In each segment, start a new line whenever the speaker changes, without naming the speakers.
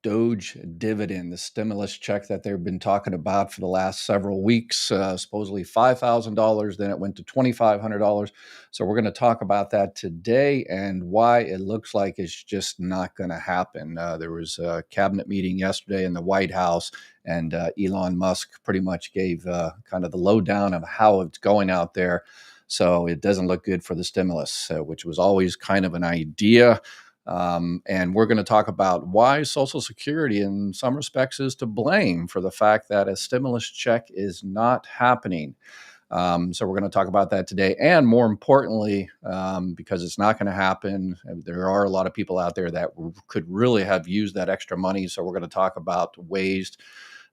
DOGE Dividend, the stimulus check that they've been talking about for the last several weeks, supposedly $5,000, then it went to $2,500. So we're going to talk about that today and why it looks like it's just not going to happen. There was a cabinet meeting yesterday in the White House, and Elon Musk pretty much gave kind of the lowdown of how it's going out there. So it doesn't look good for the stimulus, which was always kind of an idea. And we're going to talk about why Social Security, in some respects, is to blame for the fact that a stimulus check is not happening. So we're going to talk about that today. And more importantly, because it's not going to happen, there are a lot of people out there that could really have used that extra money. So we're going to talk about ways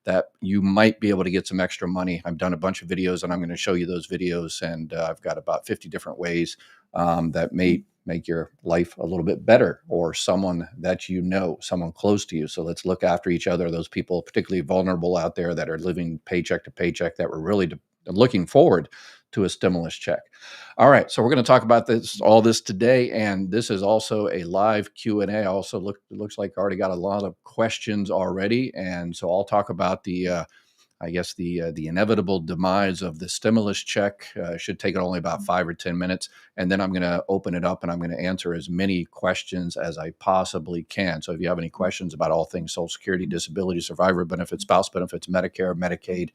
that you might be able to get some extra money. I've done a bunch of videos, and I'm going to show you those videos. And I've got about 50 different ways that may make your life a little bit better, or someone that you know, someone close to you. So let's look after each other, those people particularly vulnerable out there that are living paycheck to paycheck, that were really looking forward to a stimulus check. All right, so we're going to talk about all this today, and this is also a live Q&A. Also, it looks like I already got a lot of questions already, and so I'll talk about the inevitable demise of the stimulus check. Should take only about 5 or 10 minutes. And then I'm going to open it up and I'm going to answer as many questions as I possibly can. So if you have any questions about all things Social Security, disability, survivor benefits, spouse benefits, Medicare, Medicaid,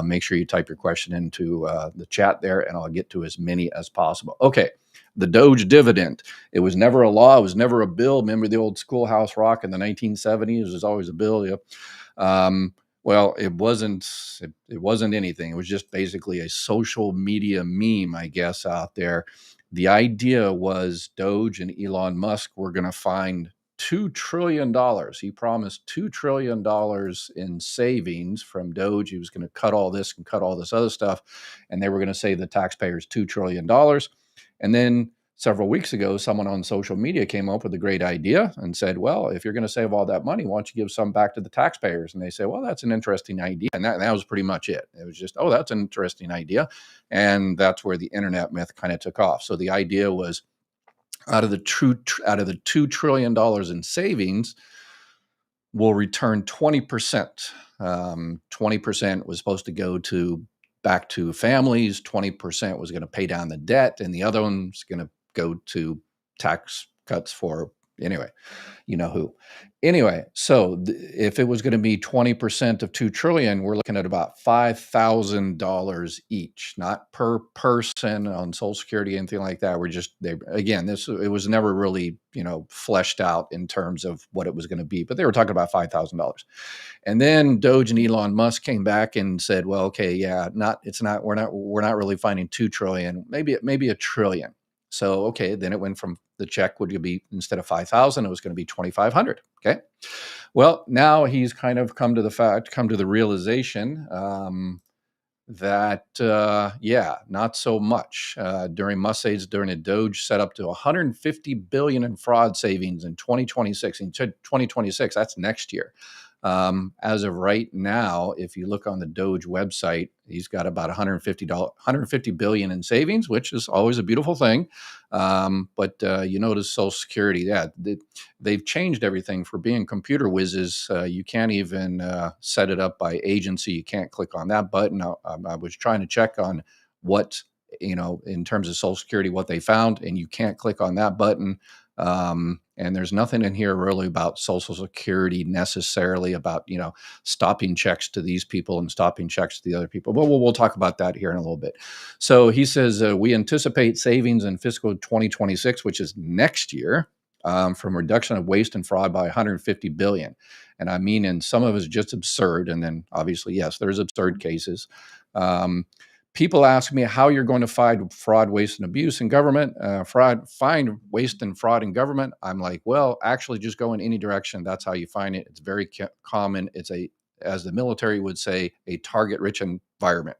make sure you type your question into the chat there, and I'll get to as many as possible. Okay. The DOGE dividend. It was never a law. It was never a bill. Remember the old Schoolhouse Rock in the 1970s? There's always a bill. Yep. Well, it wasn't anything. It was just basically a social media meme, I guess, out there. The idea was DOGE and Elon Musk were going to find $2 trillion. He promised $2 trillion in savings from DOGE. He was going to cut all this and cut all this other stuff, and they were going to save the taxpayers $2 trillion. And then several weeks ago, someone on social media came up with a great idea and said, well, if you're going to save all that money, why don't you give some back to the taxpayers? And they say, well, that's an interesting idea. And that was pretty much it. It was just, oh, that's an interesting idea. And that's where the internet myth kind of took off. So the idea was out of the $2 trillion in savings, we'll return 20%. 20% was supposed to go back to families. 20% was going to pay down the debt, and the other one's going to go to tax cuts for, anyway, you know who. Anyway, so if it was going to be 20% of $2 trillion, we're looking at about $5,000 each, not per person on Social Security, anything like that. It was never really, fleshed out in terms of what it was going to be, but they were talking about $5,000. And then DOGE and Elon Musk came back and said, well, okay, yeah, we're not really finding $2 trillion, maybe $1 trillion. So, okay, then it went from the check would be, instead of 5,000, it was going to be 2,500. Okay. Well, now he's kind of come to the realization that, not so much. During Musk's, during a DOGE set up to $150 billion in fraud savings in 2026. In 2026, that's next year. As of right now, if you look on the DOGE website, he's got about $150 billion in savings, which is always a beautiful thing. But you notice Social Security, they've changed everything. For being computer whizzes, you can't even set it up by agency. You can't click on that button. I was trying to check on what, in terms of Social Security, what they found, and you can't click on that button. And there's nothing in here really about Social Security necessarily, about, stopping checks to these people and stopping checks to the other people. But we'll talk about that here in a little bit. So he says, we anticipate savings in fiscal 2026, which is next year, from reduction of waste and fraud by $150 billion. And I mean, and some of it is just absurd. And then obviously, yes, there's absurd cases. People ask me how you're going to find fraud, waste, and abuse in government, find waste and fraud in government. I'm like, well, actually just go in any direction. That's how you find it. It's very common. It's as the military would say, a target-rich environment.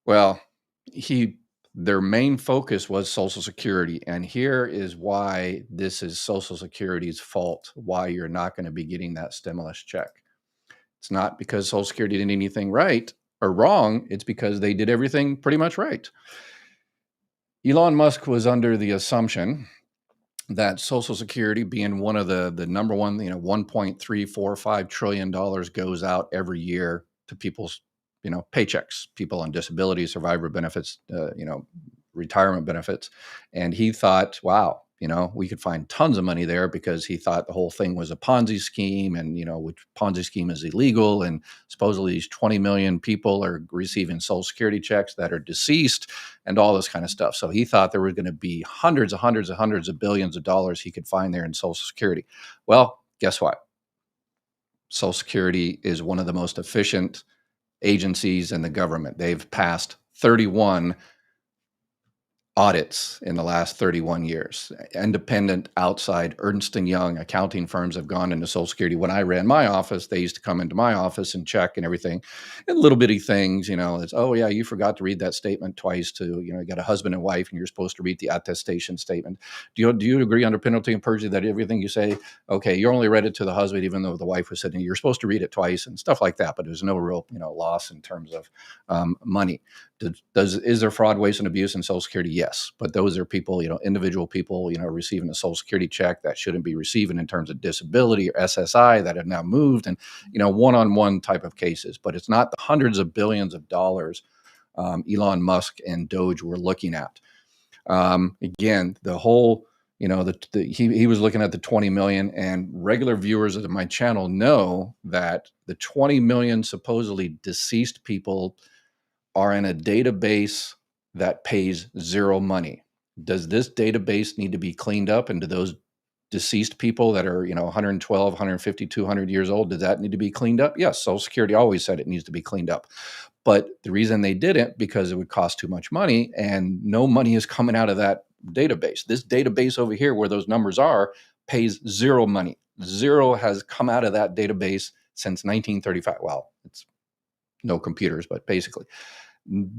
Well, their main focus was Social Security. And here is why this is Social Security's fault, why you're not going to be getting that stimulus check. It's not because Social Security did anything right or wrong. It's because they did everything pretty much right. Elon Musk was under the assumption that Social Security being one of the number one, $1.345 trillion goes out every year to people's, paychecks, people on disability, survivor benefits, retirement benefits. And he thought, wow, we could find tons of money there, because he thought the whole thing was a Ponzi scheme, and, which Ponzi scheme is illegal. And supposedly these 20 million people are receiving Social Security checks that are deceased, and all this kind of stuff. So he thought there were going to be hundreds of billions of dollars he could find there in Social Security. Well, guess what? Social Security is one of the most efficient agencies in the government. They've passed 31 audits in the last 31 years. Independent, outside, Ernst & Young accounting firms have gone into Social Security. When I ran my office, they used to come into my office and check and everything. And little bitty things, it's, oh yeah, you forgot to read that statement twice you got a husband and wife and you're supposed to read the attestation statement. Do you agree under penalty of perjury that everything you say, okay, you only read it to the husband, even though the wife was sitting, you're supposed to read it twice and stuff like that. But there's no real, loss in terms of money. Is there fraud, waste, and abuse in Social Security? Yes, but those are people, individual people, receiving a Social Security check that shouldn't be receiving in terms of disability or SSI that have now moved, and one-on-one type of cases. But it's not the hundreds of billions of dollars Elon Musk and DOGE were looking at. Again, the whole, he was looking at the 20 million, and regular viewers of my channel know that the 20 million supposedly deceased people are in a database that pays zero money. Does this database need to be cleaned up? And do those deceased people that are, 112, 150, 200 years old, does that need to be cleaned up? Yes, Social Security always said it needs to be cleaned up. But the reason they didn't, because it would cost too much money, and no money is coming out of that database. This database over here, where those numbers are, pays zero money. Zero has come out of that database since 1935. Well, it's no computers, but basically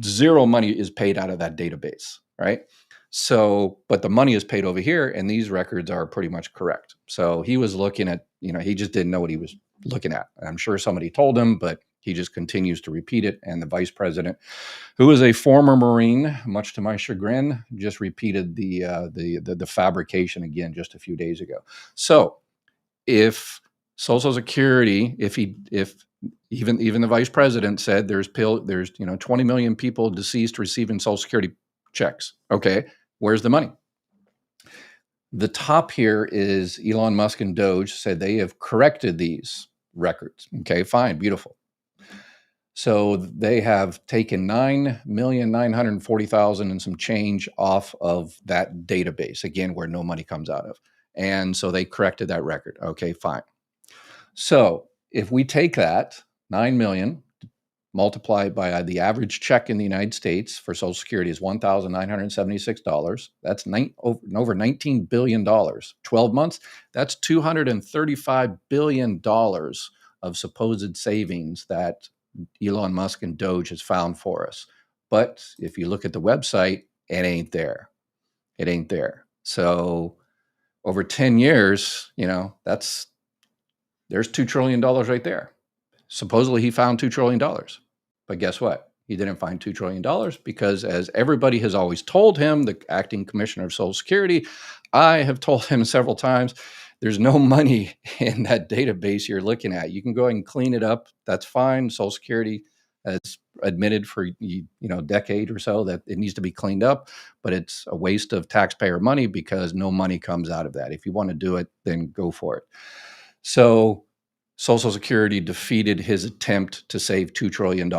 zero money is paid out of that database, right? So, but the money is paid over here, and these records are pretty much correct. So he was looking at, he just didn't know what he was looking at. I'm sure somebody told him, but he just continues to repeat it. And the vice president, who is a former Marine, much to my chagrin, just repeated the fabrication again just a few days ago. So if Social Security, if even the vice president said there's 20 million people deceased receiving Social Security checks. Okay, where's the money? The top here is Elon Musk and DOGE said they have corrected these records. Okay, fine, beautiful. So they have taken 9,940,000 and some change off of that database, again, where no money comes out of. And so they corrected that record. Okay, fine. So if we take that 9 million, multiply by the average check in the United States for Social Security is $1,976. That's over $19 billion. 12 months, that's $235 billion of supposed savings that Elon Musk and DOGE has found for us. But if you look at the website, it ain't there. It ain't there. So over 10 years, there's $2 trillion right there. Supposedly he found $2 trillion. But guess what? He didn't find $2 trillion because, as everybody has always told him, the acting commissioner of Social Security, I have told him several times, there's no money in that database you're looking at. You can go ahead and clean it up. That's fine. Social Security has admitted for a decade or so that it needs to be cleaned up, but it's a waste of taxpayer money because no money comes out of that. If you want to do it, then go for it. So Social Security defeated his attempt to save $2 trillion.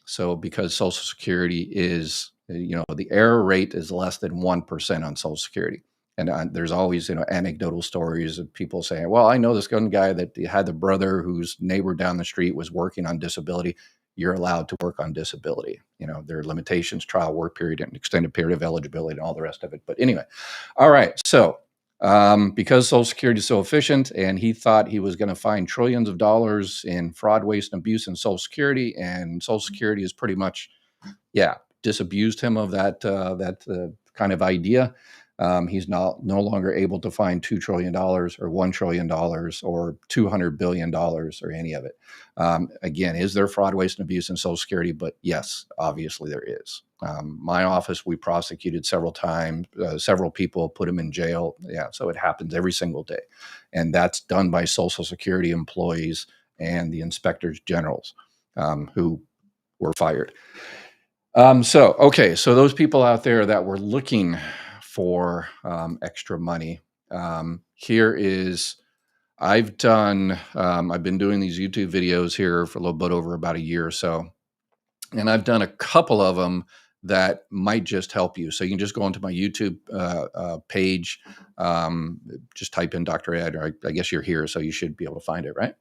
So because Social Security is, the error rate is less than 1% on Social Security. And there's always, anecdotal stories of people saying, well, I know this one guy that had the brother whose neighbor down the street was working on disability. You're allowed to work on disability. There are limitations, trial work period, and extended period of eligibility and all the rest of it. But anyway, all right. So because Social Security is so efficient, and he thought he was going to find trillions of dollars in fraud, waste, and abuse in Social Security, and Social Security is pretty much, disabused him of that kind of idea. He's no longer able to find $2 trillion or $1 trillion or $200 billion or any of it. Again, is there fraud, waste, and abuse in Social Security? But yes, obviously there is. My office, we prosecuted several times, several people, put them in jail. Yeah, so it happens every single day. And that's done by Social Security employees and the inspectors generals who were fired. So those people out there that were looking for extra money, here is, I've been doing these YouTube videos here for a little bit over about a year or so, and I've done a couple of them that might just help you. So you can just go onto my YouTube page, just type in Dr. Ed, or I guess you're here, so you should be able to find it, right?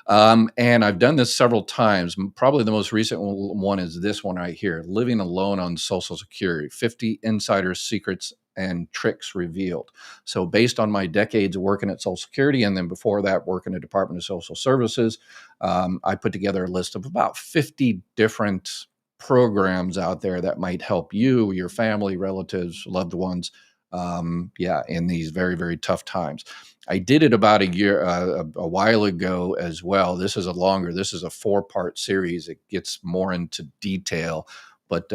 And I've done this several times. Probably the most recent one is this one right here, Living Alone on Social Security, 50 Insider Secrets and Tricks Revealed. So based on my decades of working at Social Security, and then before that, working at Department of Social Services, I put together a list of about 50 different programs out there that might help you, your family, relatives, loved ones, in these very, very tough times. I did it about a while ago as well. This is a 4-part series. It gets more into detail, but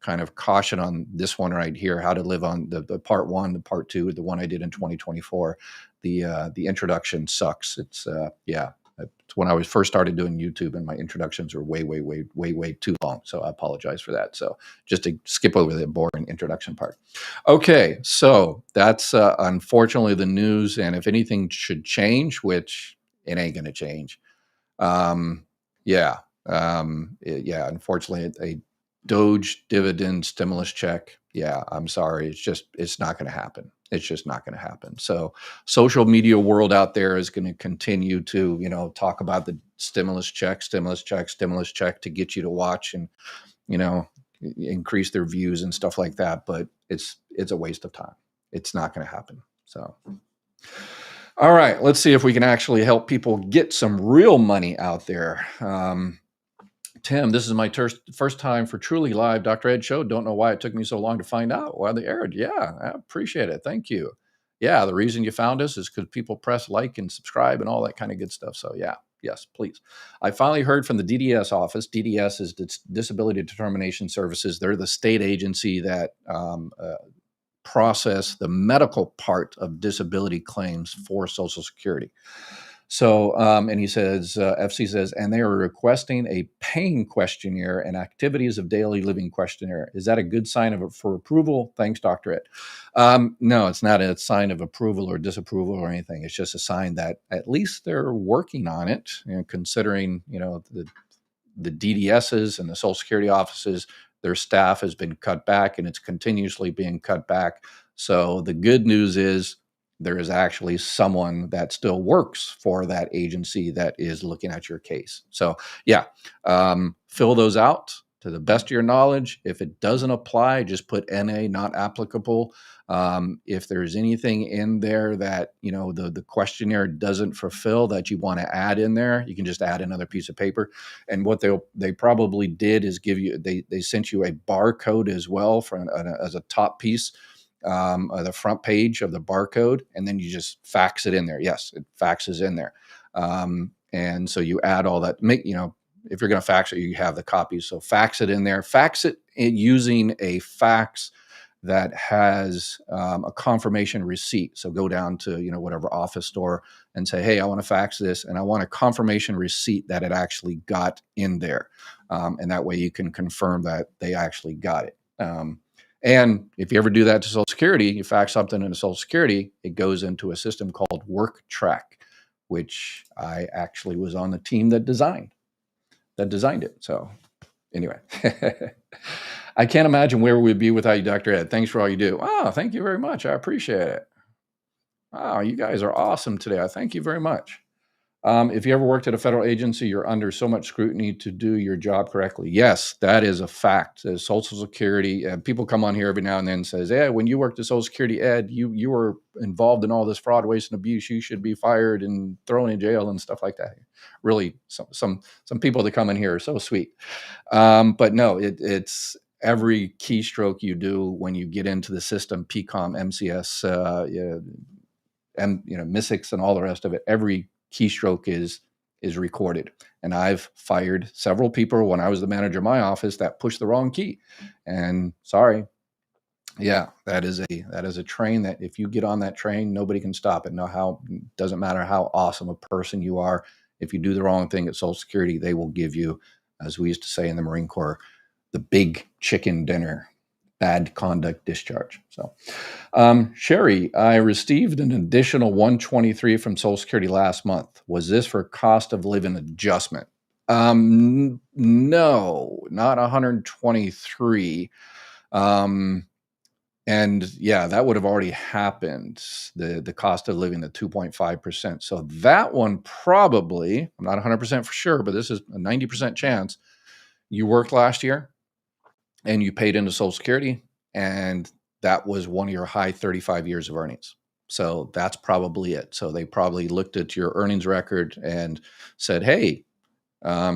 kind of caution on this one right here, how to live on the part 1, the part 2, the one I did in 2024. The introduction sucks. It's when I was first started doing YouTube, and my introductions were way too long. So I apologize for that. So just to skip over the boring introduction part. Okay, so that's unfortunately the news. And if anything should change, which it ain't going to change. Unfortunately, a DOGE dividend stimulus check. Yeah, I'm sorry. It's not going to happen. It's just not going to happen. So social media world out there is going to continue to, talk about the stimulus check to get you to watch and, increase their views and stuff like that. But it's a waste of time. It's not going to happen. So, all right, let's see if we can actually help people get some real money out there. Tim, this is my first time for Truly Live Dr. Ed show. Don't know why it took me so long to find out why they aired. Yeah, I appreciate it. Thank you. Yeah, the reason you found us is because people press like and subscribe and all that kind of good stuff. So yeah, yes, please. I finally heard from the DDS office. DDS is Disability Determination Services. They're the state agency that process the medical part of disability claims for Social Security. So, and he says, FC says, and they are requesting a pain questionnaire and activities of daily living questionnaire. Is that a good sign for approval? Thanks, Dr. Ed. No, it's not a sign of approval or disapproval or anything. It's just a sign that at least they're working on it, considering, the DDSs and the Social Security offices, their staff has been cut back and it's continuously being cut back. So the good news is, there is actually someone that still works for that agency that is looking at your case. So yeah, fill those out to the best of your knowledge. If it doesn't apply, just put NA, not applicable. If there's anything in there that, the questionnaire doesn't fulfill that you want to add in there, you can just add another piece of paper. And what they probably did is they sent you a barcode as well as a top piece. The front page of the barcode, and then you just fax it in there. Yes, it faxes in there. And so you add all that, if you're going to fax it, you have the copies. So fax it in there, fax it using a fax that has a confirmation receipt. So go down to, whatever office store and say, hey, I want to fax this, and I want a confirmation receipt that it actually got in there. And that way you can confirm that they actually got it. And if you ever do that to Social Security, you fax something into Social Security, it goes into a system called WorkTrack, which I actually was on the team that designed it. So anyway, I can't imagine where we'd be without you, Dr. Ed. Thanks for all you do. Oh, thank you very much. I appreciate it. Wow, you guys are awesome today. I thank you very much. If you ever worked at a federal agency, you're under so much scrutiny to do your job correctly. Yes, that is a fact. As Social Security, people come on here every now and then and says, "Yeah, when you worked at Social Security, Ed, you were involved in all this fraud, waste, and abuse. You should be fired and thrown in jail and stuff like that." Really, some people that come in here are so sweet. But no, it's every keystroke you do when you get into the system, PCOM, MCS, and MISIX and all the rest of it, every keystroke is recorded. And I've fired several people when I was the manager of my office that pushed the wrong key. And sorry, yeah, that is a train that if you get on that train, nobody can stop it. Doesn't matter how awesome a person you are. If you do the wrong thing at Social Security, they will give you, as we used to say in the Marine Corps, the big chicken dinner, bad conduct discharge. So, Sherry, I received an additional 123 from Social Security last month. Was this for cost of living adjustment? No, not 123. And yeah, that would have already happened, the cost of living, the 2.5%. So that one probably, I'm not 100% for sure, but this is a 90% chance, you worked last year and you paid into Social Security, and that was one of your high 35 years of earnings. So that's probably it. So they probably looked at your earnings record and said, hey,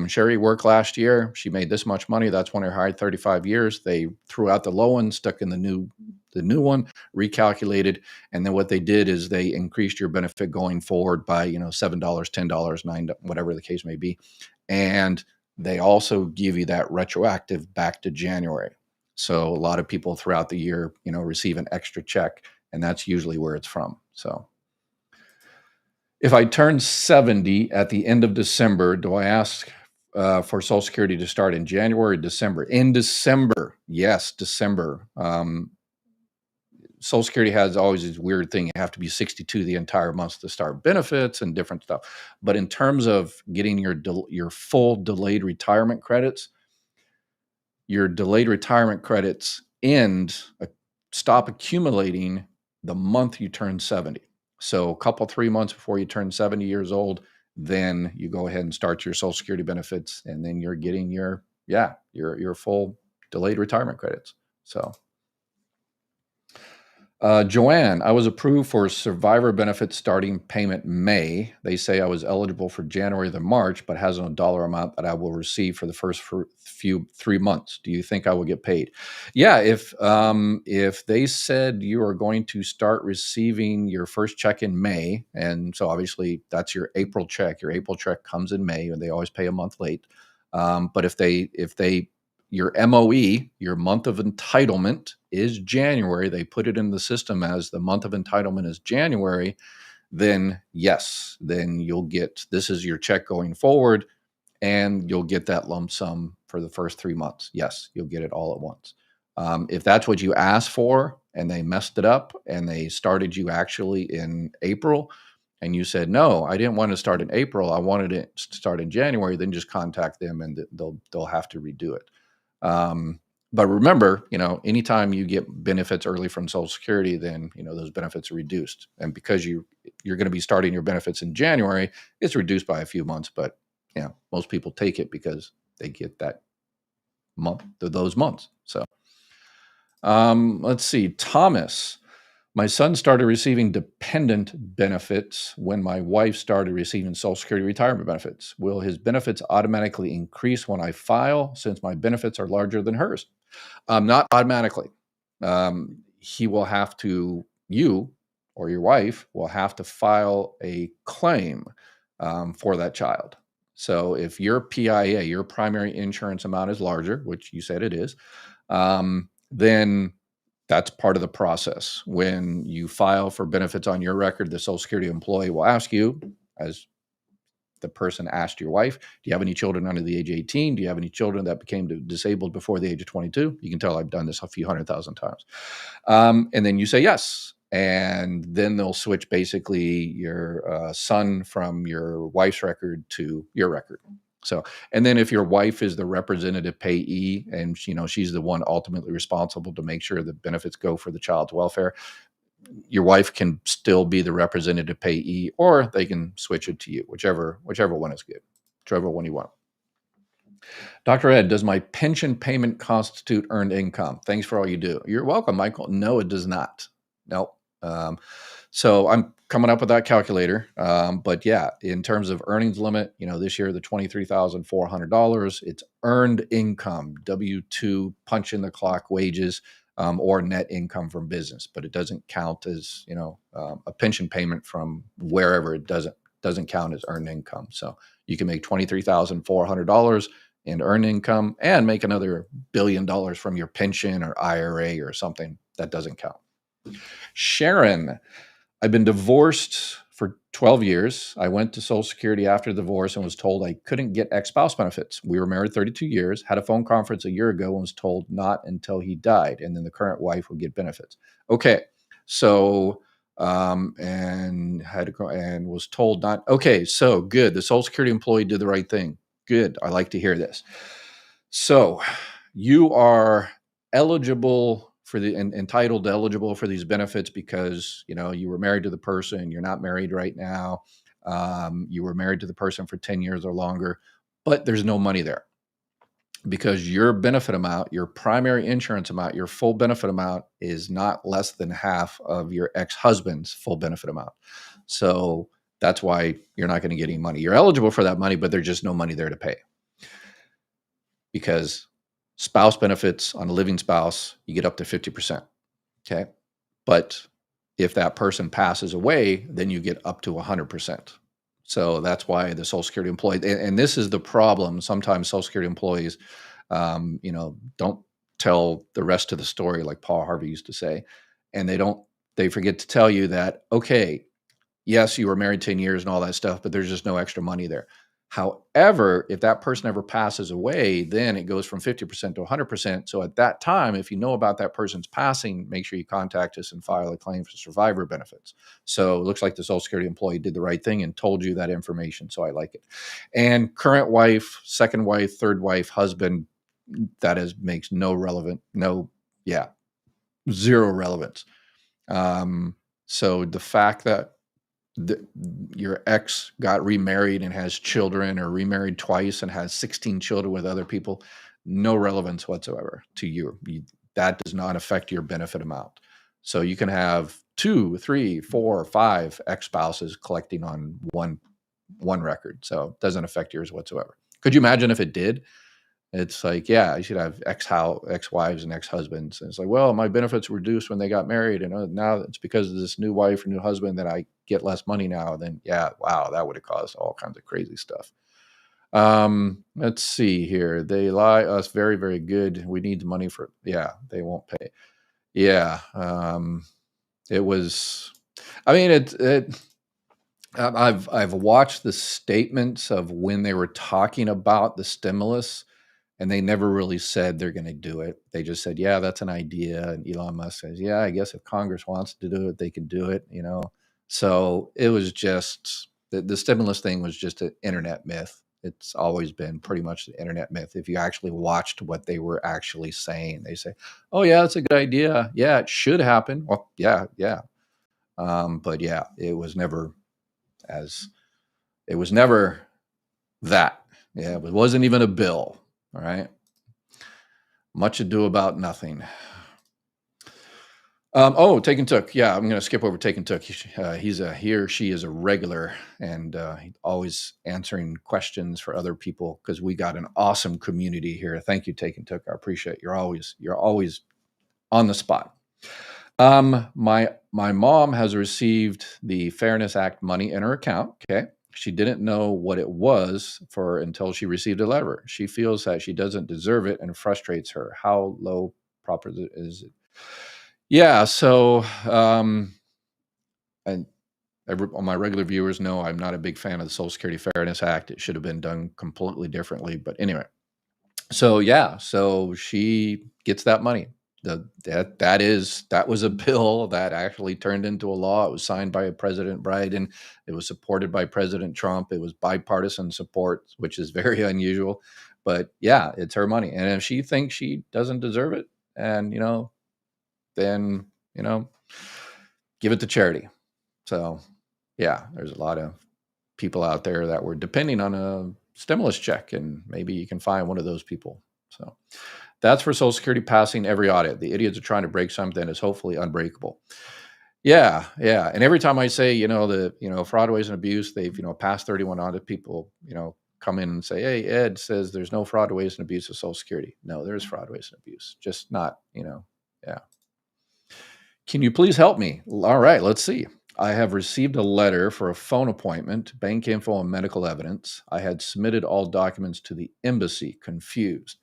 Sherry worked last year. She made this much money. That's one of her high 35 years. They threw out the low one, stuck in the new one, recalculated. And then what they did is they increased your benefit going forward by, $7, $10, $9, whatever the case may be. And they also give you that retroactive back to January. So a lot of people throughout the year, receive an extra check, and that's usually where it's from. So if I turn 70 at the end of December, do I ask for Social Security to start in January or December? In December, yes, December. Social Security has always this weird thing. You have to be 62 the entire month to start benefits and different stuff. But in terms of getting your full delayed retirement credits, your delayed retirement credits stop accumulating the month you turn 70. So a couple, 3 months before you turn 70 years old, then you go ahead and start your Social Security benefits, and then you're getting your full delayed retirement credits. So, Joanne, I was approved for survivor benefits starting payment May. They say I was eligible for January to March, but has no dollar amount that I will receive for the first 3 months. Do you think I will get paid? Yeah, if they said you are going to start receiving your first check in May, and so obviously that's your April check. Your April check comes in May, and they always pay a month late. But if your MOE, your month of entitlement, is January, they put it in the system as the month of entitlement is January, then yes, then this is your check going forward, and you'll get that lump sum for the first 3 months. Yes, you'll get it all at once. If that's what you asked for and they messed it up and they started you actually in April, and you said, no, I didn't want to start in April, I wanted it to start in January, then just contact them and they'll have to redo it. But remember, anytime you get benefits early from Social Security, then, those benefits are reduced. And because you're going to be starting your benefits in January, it's reduced by a few months. But, most people take it because they get that month, those months. So, let's see, Thomas. My son started receiving dependent benefits when my wife started receiving Social Security retirement benefits. Will his benefits automatically increase when I file since my benefits are larger than hers? Not automatically. You or your wife will have to file a claim for that child. So if your PIA, your primary insurance amount, is larger, which you said it is, then that's part of the process. When you file for benefits on your record, the Social Security employee will ask you, as the person asked your wife, do you have any children under the age of 18? Do you have any children that became disabled before the age of 22? You can tell I've done this a few 100,000 times. And then you say yes. And then they'll switch basically your son from your wife's record to your record. So, and then if your wife is the representative payee and she's the one ultimately responsible to make sure the benefits go for the child's welfare, your wife can still be the representative payee, or they can switch it to you, whichever one is good, whichever one you want. Dr. Ed, does my pension payment constitute earned income? Thanks for all you do. You're welcome, Michael. No, it does not. No. So I'm coming up with that calculator. But yeah, in terms of earnings limit, this year, the $23,400, it's earned income, W-2, punch in the clock wages, or net income from business, but it doesn't count as, a pension payment from wherever. It doesn't count as earned income. So you can make $23,400 in earned income and make another $1 billion from your pension or IRA or something. That doesn't count. Sharon, I've been divorced for 12 years. I went to Social Security after the divorce and was told I couldn't get ex-spouse benefits. We were married 32 years, had a phone conference a year ago and was told not until he died, and then the current wife would get benefits. Okay, so and was told not. Okay, so good. The Social Security employee did the right thing. Good. I like to hear this. So you are eligible for eligible for these benefits because, you were married to the person. You're not married right now. You were married to the person for 10 years or longer, but there's no money there because your benefit amount, your primary insurance amount, your full benefit amount is not less than half of your ex-husband's full benefit amount. So that's why you're not going to get any money. You're eligible for that money, but there's just no money there to pay. Because spouse benefits on a living spouse, you get up to 50%. Okay. But if that person passes away, then you get up to 100%. So that's why the Social Security employee, and this is the problem. Sometimes Social Security employees, don't tell the rest of the story, like Paul Harvey used to say, and they forget to tell you that, okay, yes, you were married 10 years and all that stuff, but there's just no extra money there. However, if that person ever passes away, then it goes from 50% to 100%. So at that time, if you know about that person's passing, make sure you contact us and file a claim for survivor benefits. So it looks like the Social Security employee did the right thing and told you that information. So I like it. And current wife, second wife, third wife, husband, makes zero relevance. So the fact that your ex got remarried and has children, or remarried twice and has 16 children with other people, no relevance whatsoever to you. That does not affect your benefit amount. So you can have 2, 3, 4, 5 ex-spouses collecting on one record. So it doesn't affect yours whatsoever. Could you imagine if it did? It's like, yeah, you should have ex-wives and ex-husbands. And it's like, well, my benefits were reduced when they got married, and now it's because of this new wife or new husband that I get less money now. Then, yeah, wow, that would have caused all kinds of crazy stuff. Let's see here. They lie us very, very good. We need the money for, they won't pay. Yeah. It was, I mean, I've watched the statements of when they were talking about the stimulus, and they never really said they're going to do it. They just said, yeah, that's an idea. And Elon Musk says, yeah, I guess if Congress wants to do it, they can do it, So it was just, the stimulus thing was just an internet myth. It's always been pretty much the internet myth. If you actually watched what they were actually saying, they say, oh yeah, that's a good idea. Yeah, it should happen. Well, yeah. But yeah, it was never that. Yeah, it wasn't even a bill. All right. Much ado about nothing. Take and Took. Yeah, I'm going to skip over Take and Took. He or she is a regular, and always answering questions for other people, because we got an awesome community here. Thank you, Take and Took. I appreciate it. You're always on the spot. My mom has received the Fairness Act money in her account. Okay. She didn't know what it was until she received a letter. She feels that she doesn't deserve it and frustrates her. How low proper is it? Yeah. So, and my regular viewers know I'm not a big fan of the Social Security Fairness Act. It should have been done completely differently. But anyway, so she gets that money. That was a bill that actually turned into a law. It was signed by President Biden. It was supported by President Trump. It was bipartisan support, which is very unusual. But yeah, it's her money. And if she thinks she doesn't deserve it, and then give it to charity. So yeah, there's a lot of people out there that were depending on a stimulus check, and maybe you can find one of those people. So that's for Social Security passing every audit. The idiots are trying to break something that is hopefully unbreakable. Yeah, yeah. And every time I say, fraud, waste, and abuse, they've, passed 31 audit people, come in and say, hey, Ed says there's no fraud, waste, and abuse of Social Security. No, there's fraud, waste, and abuse. Just not, yeah. Can you please help me? All right, let's see. I have received a letter for a phone appointment, bank info, and medical evidence. I had submitted all documents to the embassy. Confused.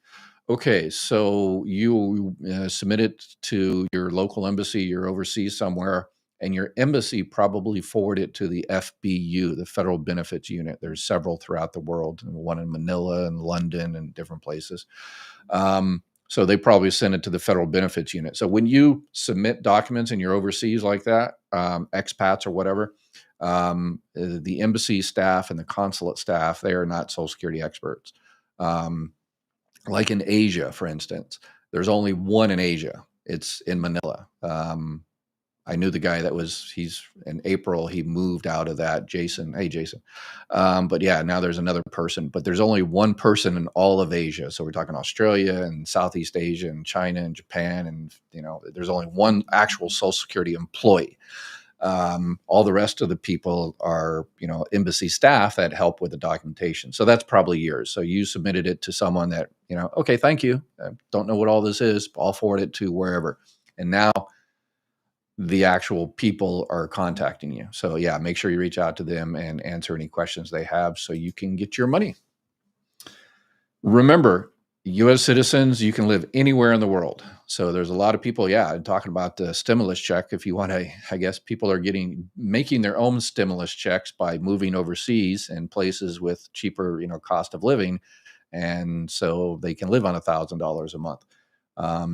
Okay, so you submit it to your local embassy, you're overseas somewhere, and your embassy probably forward it to the FBU, the Federal Benefits Unit. There's several throughout the world, and one in Manila and London and different places. So they probably send it to the Federal Benefits Unit. So when you submit documents and you're overseas like that, expats or whatever, the embassy staff and the consulate staff, they are not Social Security experts. Like in Asia, for instance, there's only one in Asia. It's in Manila. I knew the guy he's in April, he moved out of that, Jason. Hey, Jason. But yeah, now there's another person, but there's only one person in all of Asia. So we're talking Australia and Southeast Asia and China and Japan. And, there's only one actual Social Security employee. All the rest of the people are, embassy staff that help with the documentation. So that's probably yours. So you submitted it to someone that, okay, thank you. I don't know what all this is. I'll forward it to wherever. And now the actual people are contacting you. So yeah, make sure you reach out to them and answer any questions they have so you can get your money. Remember, U.S. citizens, you can live anywhere in the world. So there's a lot of people, talking about the stimulus check. If you want to, I guess people are making their own stimulus checks by moving overseas in places with cheaper, cost of living. And so they can live on $1,000 a month.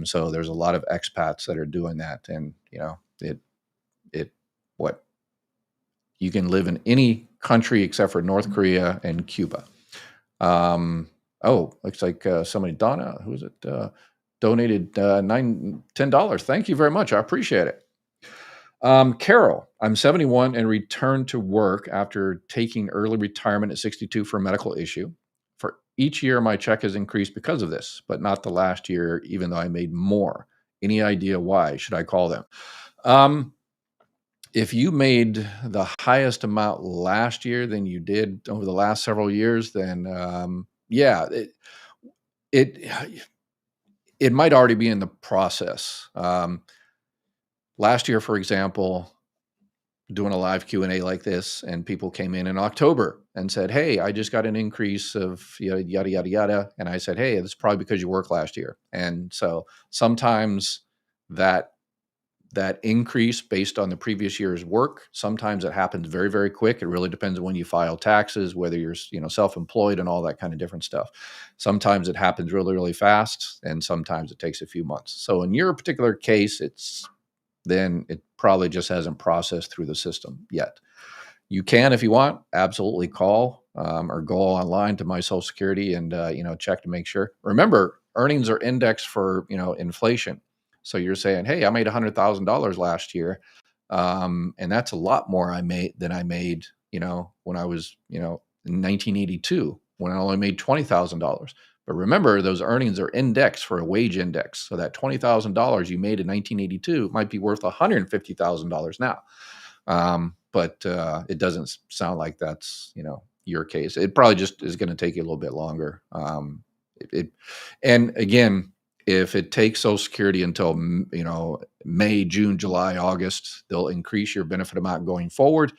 So there's a lot of expats that are doing that. And, what you can live in any country except for North Korea and Cuba. Looks like somebody, Donna, who is it? Donated $10. Thank you very much. I appreciate it. Carol, I'm 71 and returned to work after taking early retirement at 62 for a medical issue. For each year, my check has increased because of this, but not the last year, even though I made more. Any idea why? Should I call them? If you made the highest amount last year than you did over the last several years, then it might already be in the process. Last year, for example, doing a live Q&A like this, and people came in October and said, hey, I just got an increase of yada, yada, yada. And I said, hey, it's probably because you worked last year. And so sometimes that increase based on the previous year's work, sometimes it happens very, very quick. It really depends on when you file taxes, whether you're, self-employed and all that kind of different stuff. Sometimes it happens really, really fast, and sometimes it takes a few months. So in your particular case, it probably just hasn't processed through the system yet. You can, if you want, absolutely call or go online to My Social Security and, check to make sure. Remember, earnings are indexed for, inflation. So you're saying, hey, I made $100,000 last year. And that's a lot more than I made, when I was, in 1982, when I only made $20,000. But remember, those earnings are indexed for a wage index. So that $20,000 you made in 1982 might be worth $150,000 now. But it doesn't sound like that's, your case. It probably just is going to take you a little bit longer. And again, if it takes Social Security until, May, June, July, August, they'll increase your benefit amount going forward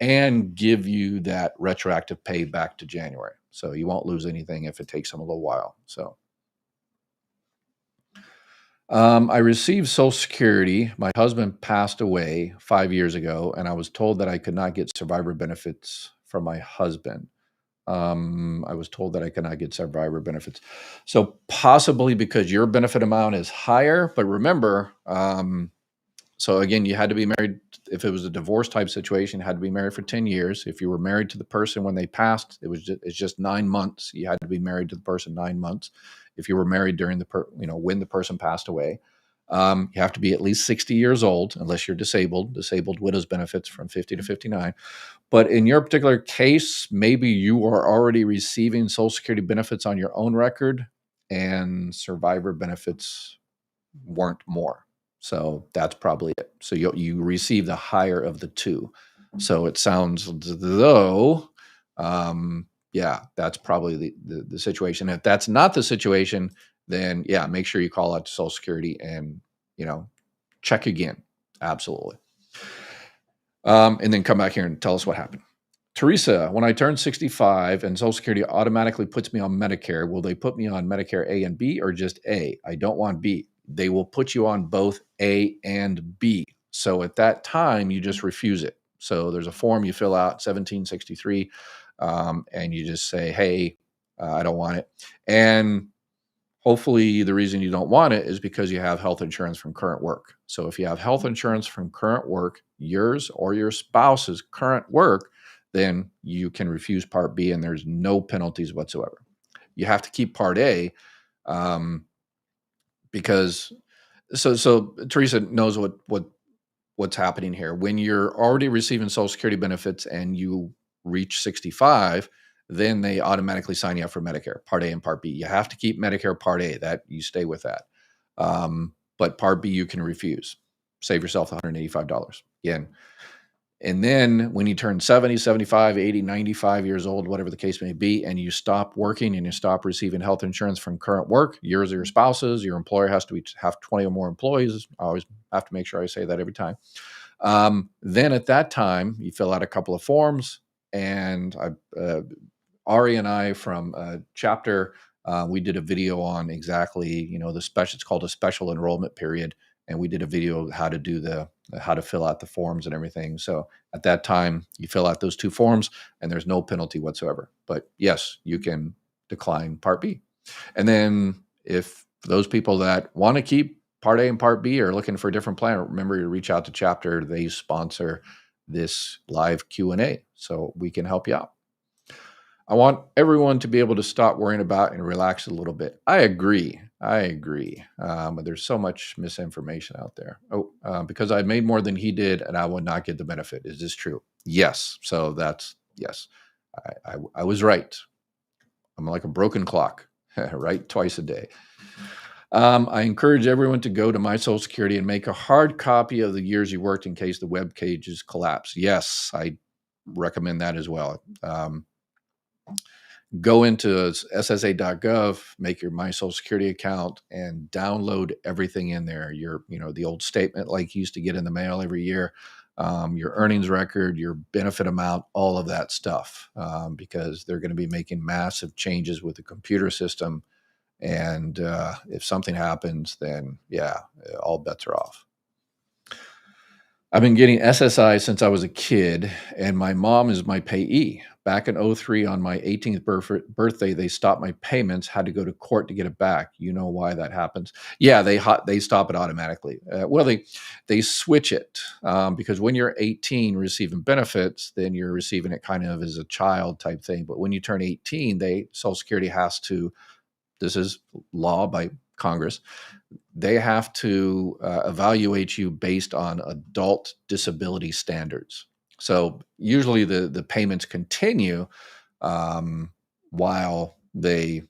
and give you that retroactive pay back to January. So you won't lose anything if it takes them a little while. So I received Social Security. My husband passed away 5 years ago, and I was told that I could not get survivor benefits from my husband. I was told that I could not get survivor benefits. So possibly because your benefit amount is higher, but remember, so again, you had to be married. If it was a divorce type situation, you had to be married for 10 years. If you were married to the person when they passed, it's just 9 months. You had to be married to the person 9 months. If you were married during when the person passed away, you have to be at least 60 years old, unless you're disabled widows benefits from 50 to 59. But in your particular case, maybe you are already receiving Social Security benefits on your own record, and survivor benefits weren't more. So that's probably it. So you receive the higher of the two. So it sounds as though, yeah, that's probably the situation. If that's not the situation, then yeah, make sure you call out to Social Security and, you know, check again. Absolutely. And then come back here and tell us what happened. Teresa, when I turn 65 and Social Security automatically puts me on Medicare, will they put me on Medicare A and B or just A? I don't want B. They will put you on both A and B. So at that time, you just refuse it. So there's a form you fill out, 1763, and you just say, hey, I don't want it. And hopefully, the reason you don't want it is because you have health insurance from current work. So if you have health insurance from current work, yours or your spouse's current work, then you can refuse Part B and there's no penalties whatsoever. You have to keep Part A um, because so Teresa knows what's happening here. When you're already receiving Social Security benefits and you reach 65, then they automatically sign you up for Medicare, Part A and Part B. You have to keep Medicare Part A, that you stay with that. But Part B, you can refuse. Save yourself $185. Again, and then when you turn 70, 75, 80, 95 years old, whatever the case may be, and you stop working and you stop receiving health insurance from current work, yours or your spouse's, your employer has to have 20 or more employees. I always have to make sure I say that every time. Then at that time, you fill out a couple of forms, and Ari and I from Chapter, we did a video on exactly, the special. It's called a special enrollment period, and we did a video of how to fill out the forms and everything. So at that time, you fill out those two forms, and there's no penalty whatsoever. But yes, you can decline Part B. And then if those people that want to keep Part A and Part B are looking for a different plan, remember to reach out to Chapter. They sponsor this live Q&A, so we can help you out. I want everyone to be able to stop worrying about and relax a little bit. I agree. But there's so much misinformation out there. Because I made more than he did and I would not get the benefit. Is this true? Yes. So that's yes. I was right. I'm like a broken clock, right? Twice a day. I encourage everyone to go to My Social Security and make a hard copy of the years you worked in case the web pages collapse. Yes, I recommend that as well. Go into SSA.gov, make your My Social Security account, and download everything in there. The old statement like you used to get in the mail every year, your earnings record, your benefit amount, all of that stuff, because they're going to be making massive changes with the computer system. And if something happens, then yeah, all bets are off. I've been getting SSI since I was a kid, and my mom is my payee. Back in 2003, on my 18th birthday, they stopped my payments, had to go to court to get it back. You know why that happens? Yeah, they stop it automatically. They switch it because when you're 18 receiving benefits, then you're receiving it kind of as a child type thing. But when you turn 18, Social Security has to, this is law by Congress, they have to evaluate you based on adult disability standards. So usually the payments continue while they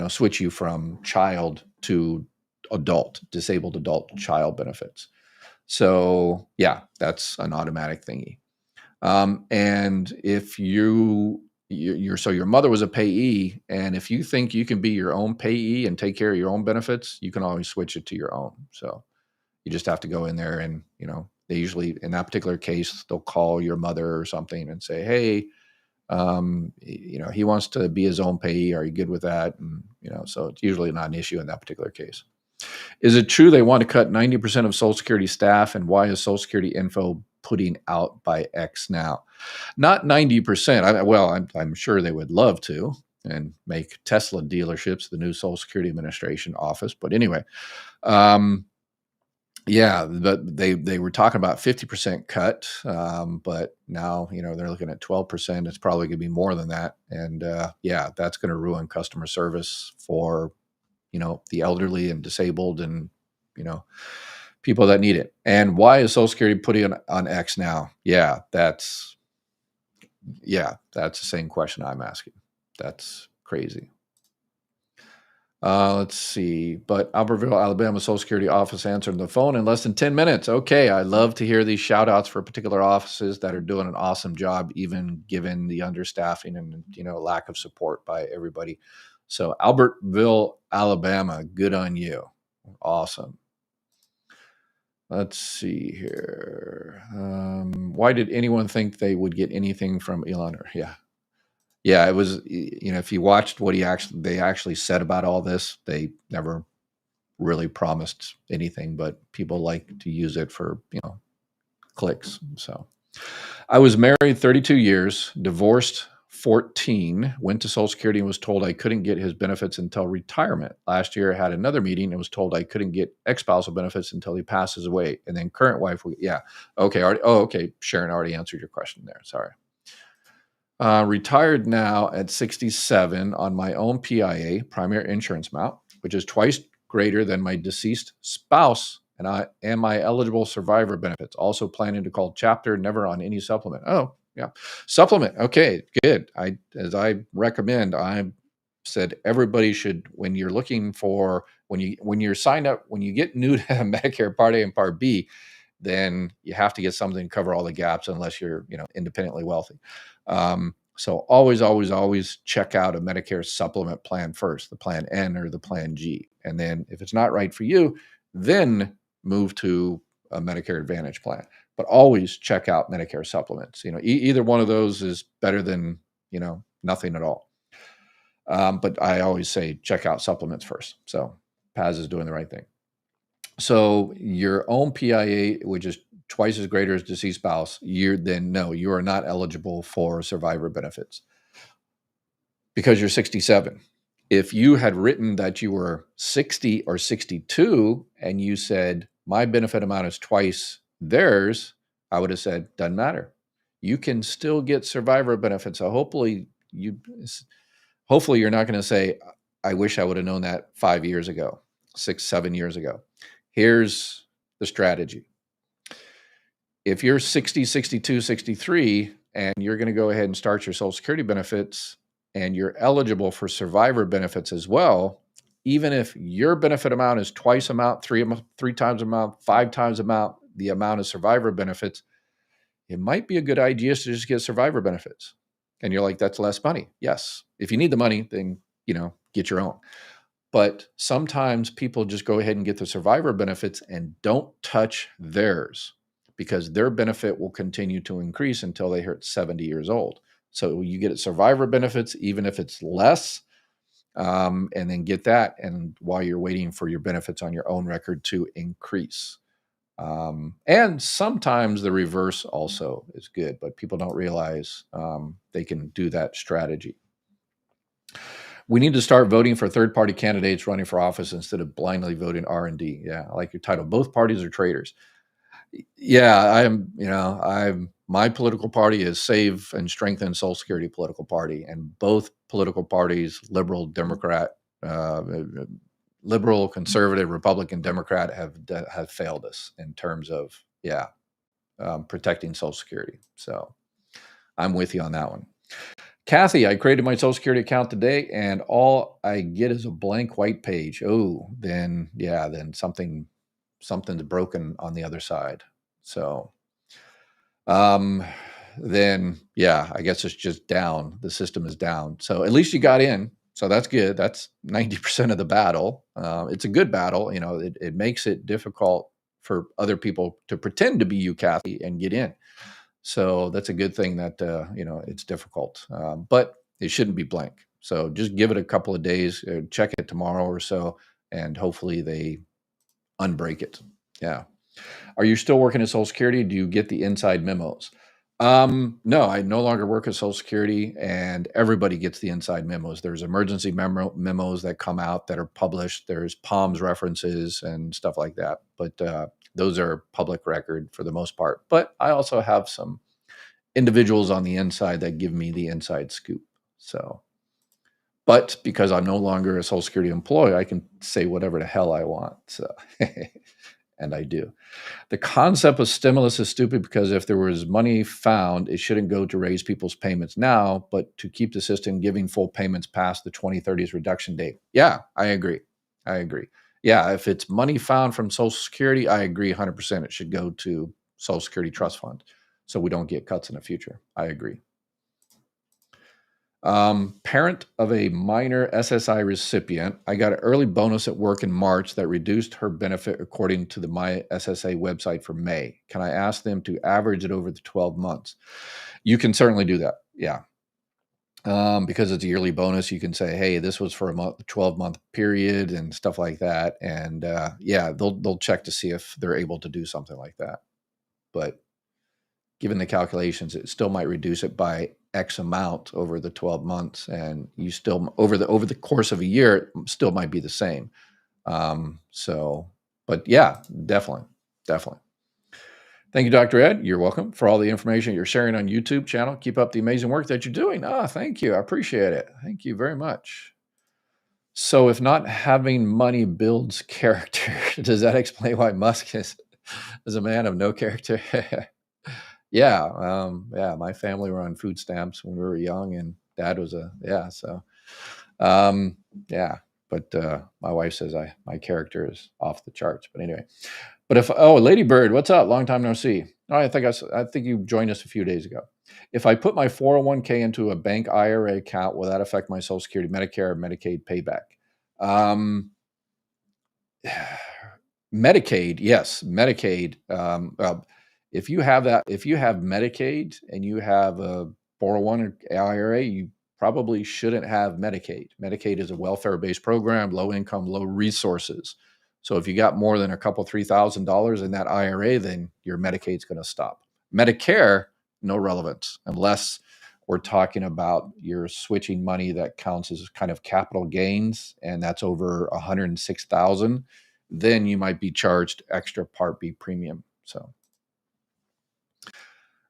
switch you from child to disabled adult child benefits. So yeah, that's an automatic thingy. And if your mother was a payee, and if you think you can be your own payee and take care of your own benefits, you can always switch it to your own. So you just have to go in there and, they usually, in that particular case, they'll call your mother or something and say, hey, he wants to be his own payee. Are you good with that? And, so it's usually not an issue in that particular case. Is it true they want to cut 90% of Social Security staff? And why is Social Security info putting out by X now? Not 90%. I'm sure they would love to and make Tesla dealerships the new Social Security Administration office. But anyway, yeah, but they were talking about 50% cut, but now they're looking at 12%. It's probably going to be more than that, and yeah, that's going to ruin customer service for the elderly and disabled and people that need it. And why is Social Security putting on X now? Yeah, that's the same question I'm asking. That's crazy. Let's see. But Albertville, Alabama Social Security office answered the phone in less than 10 minutes. Okay. I love to hear these shout outs for particular offices that are doing an awesome job, even given the understaffing and, lack of support by everybody. So Albertville, Alabama, good on you. Awesome. Let's see here. Why did anyone think they would get anything from Elon? Yeah. Yeah, it was, if you watched what they actually said about all this, they never really promised anything, but people like to use it for, clicks. So I was married 32 years, divorced 14, went to Social Security and was told I couldn't get his benefits until retirement. Last year, I had another meeting and was told I couldn't get ex-spousal benefits until he passes away. And then current wife, yeah. Okay. Okay. Sharon already answered your question there. Sorry. Retired now at 67 on my own PIA, primary insurance amount, which is twice greater than my deceased spouse, and I am my eligible survivor benefits. Also planning to call chapter, never on any supplement. Oh, yeah. Supplement. Okay, good. As I recommend, I said everybody should, when you're looking for, when you're signed up, when you get new to Medicare Part A and Part B, then you have to get something to cover all the gaps unless you're, independently wealthy. So always check out a Medicare supplement plan first, the plan N or the plan G. And then if it's not right for you, then move to a Medicare Advantage plan. But always check out Medicare supplements. Either one of those is better than, nothing at all. But I always say check out supplements first. So Paz is doing the right thing. So your own PIA, which is twice as greater as deceased spouse, you are not eligible for survivor benefits because you're 67. If you had written that you were 60 or 62 and you said my benefit amount is twice theirs, I would have said doesn't matter. You can still get survivor benefits. So hopefully you're not going to say, I wish I would have known that 5 years ago, 6, 7 years ago. Here's the strategy. If you're 60, 62, 63, and you're going to go ahead and start your Social Security benefits and you're eligible for survivor benefits as well, even if your benefit amount is twice amount, three times amount, 5 times amount, the amount of survivor benefits, it might be a good idea to just get survivor benefits. And you're like, that's less money. Yes. If you need the money, then, get your own. But sometimes people just go ahead and get the survivor benefits and don't touch theirs because their benefit will continue to increase until they hit 70 years old. So you get survivor benefits, even if it's less, and then get that. And while you're waiting for your benefits on your own record to increase. And sometimes the reverse also is good, but people don't realize they can do that strategy. We need to start voting for third-party candidates running for office instead of blindly voting R&D. Yeah, I like your title. Both parties are traitors. Yeah, my political party is Save and Strengthen Social Security political party, and both political parties, liberal, Democrat, liberal, conservative, Republican, Democrat, have failed us in terms of protecting Social Security. So I'm with you on that one. Kathy, I created my Social Security account today, and all I get is a blank white page. Oh, then something's broken on the other side. So, I guess it's just down. The system is down. So at least you got in. So that's good. That's 90% of the battle. It's a good battle. It makes it difficult for other people to pretend to be you, Kathy, and get in. So that's a good thing that, it's difficult, but it shouldn't be blank. So just give it a couple of days, check it tomorrow or so, and hopefully they unbreak it. Yeah. Are you still working at Social Security? Do you get the inside memos? No, I no longer work at Social Security, and everybody gets the inside memos. There's emergency memos that come out that are published. There's POMS references and stuff like that. But those are public record for the most part. But I also have some individuals on the inside that give me the inside scoop. So, but because I'm no longer a Social Security employee, I can say whatever the hell I want. So, and I do. The concept of stimulus is stupid because if there was money found, it shouldn't go to raise people's payments now, but to keep the system giving full payments past the 2030's reduction date. Yeah, I agree. I agree. Yeah, if it's money found from Social Security, I agree 100%. It should go to Social Security Trust Fund so we don't get cuts in the future. I agree. Parent of a minor SSI recipient. I got an early bonus at work in March that reduced her benefit according to the My SSA website for May. Can I ask them to average it over the 12 months? You can certainly do that. Yeah. Because it's a yearly bonus, you can say, hey, this was for a 12-month period and stuff like that. And yeah, they'll check to see if they're able to do something like that. But given the calculations, it still might reduce it by X amount over the 12 months, and you still over the course of a year, it still might be the same. But yeah, definitely. Thank you, Dr. Ed. You're welcome for all the information you're sharing on YouTube channel. Keep up the amazing work that you're doing. Thank you. I appreciate it. Thank you very much. So if not having money builds character, does that explain why Musk is a man of no character? Yeah, my family were on food stamps when we were young, and Dad was but my wife says my character is off the charts. But anyway, Lady Bird, what's up? Long time no see. I think you joined us a few days ago. If I put my 401k into a bank IRA account, will that affect my Social Security, Medicare, or Medicaid payback? Medicaid, yes, Medicaid. If you have Medicaid and you have a 401 IRA, you probably shouldn't have Medicaid. Medicaid is a welfare-based program, low income, low resources. So if you got more than a couple $3,000 in that IRA, then your Medicaid's going to stop. Medicare, no relevance unless we're talking about you're switching money that counts as kind of capital gains, and that's over $106,000. Then you might be charged extra Part B premium. So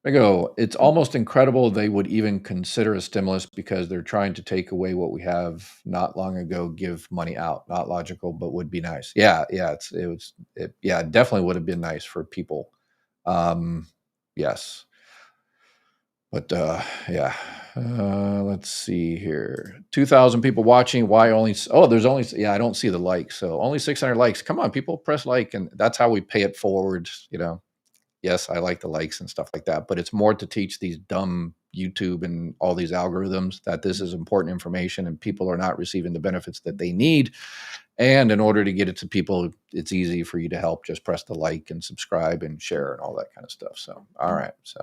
there you go. It's almost incredible they would even consider a stimulus because they're trying to take away what we have not long ago, give money out. Not logical, but would be nice. Yeah, it definitely would have been nice for people. Yes. But let's see here. 2,000 people watching. Why only? There's only, I don't see the likes. So only 600 likes. Come on, people, press like. And that's how we pay it forward. Yes, I like the likes and stuff like that, but it's more to teach these dumb YouTube and all these algorithms that this is important information and people are not receiving the benefits that they need. And in order to get it to people, it's easy for you to help. Just press the like and subscribe and share and all that kind of stuff. So, all right. So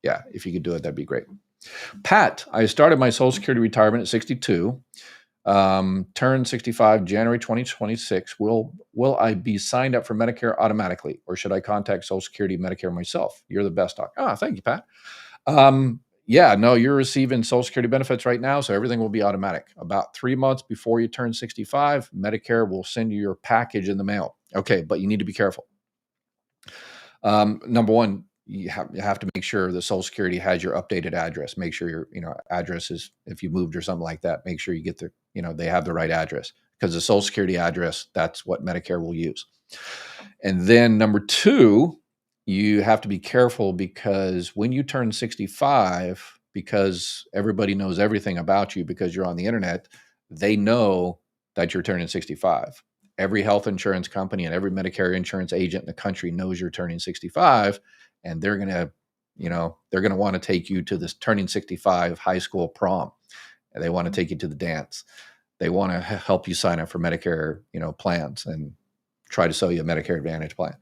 yeah, if you could do it, that'd be great. Pat, I started my Social Security retirement at 62. Turned 65 January 2026. Will I be signed up for Medicare automatically, or should I contact Social Security, Medicare myself? You're the best, doc. Thank you, Pat. No, you're receiving Social Security benefits right now, so everything will be automatic. About 3 months before you turn 65, Medicare will send you your package in the mail. Okay, but you need to be careful. Number one, you have to make sure the Social Security has your updated address. Make sure your address is, if you moved or something like that, make sure you get they have the right address, because the Social Security address, that's what Medicare will use. And then number two, you have to be careful because when you turn 65, because everybody knows everything about you because you're on the internet, they know that you're turning 65. Every health insurance company and every Medicare insurance agent in the country knows you're turning 65, and they're going to want to take you to this turning 65 high school prom. And they want to take you to the dance. They want to help you sign up for Medicare, plans and try to sell you a Medicare Advantage plan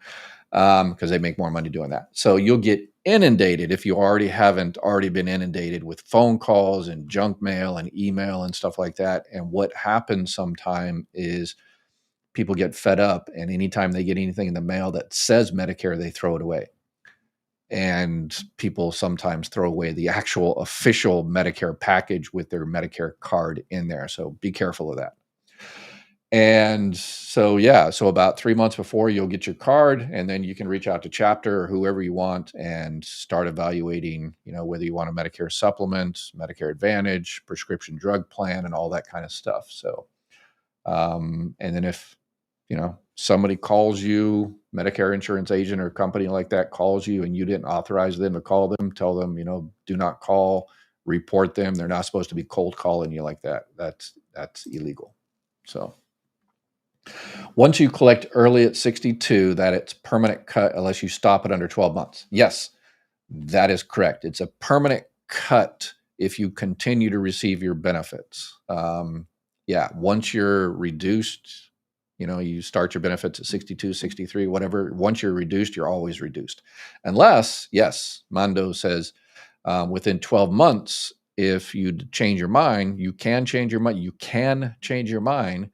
because they make more money doing that. So you'll get inundated if you haven't already been inundated with phone calls and junk mail and email and stuff like that. And what happens sometime is people get fed up, and anytime they get anything in the mail that says Medicare, they throw it away. And people sometimes throw away the actual official Medicare package with their Medicare card in there. So be careful of that. And so about 3 months before, you'll get your card, and then you can reach out to Chapter or whoever you want and start evaluating, whether you want a Medicare supplement, Medicare Advantage, prescription drug plan, and all that kind of stuff. So, and then if somebody calls you, Medicare insurance agent or company like that calls you, and you didn't authorize them to call them, tell them, do not call, report them. They're not supposed to be cold calling you like that. That's illegal. So once you collect early at 62, that it's permanent cut unless you stop it under 12 months. Yes, that is correct. It's a permanent cut if you continue to receive your benefits. Once you're reduced, you start your benefits at 62, 63, whatever. Once you're reduced, you're always reduced. Unless, yes, Mondo says within 12 months, if you change your mind, you can change your mind. You can change your mind.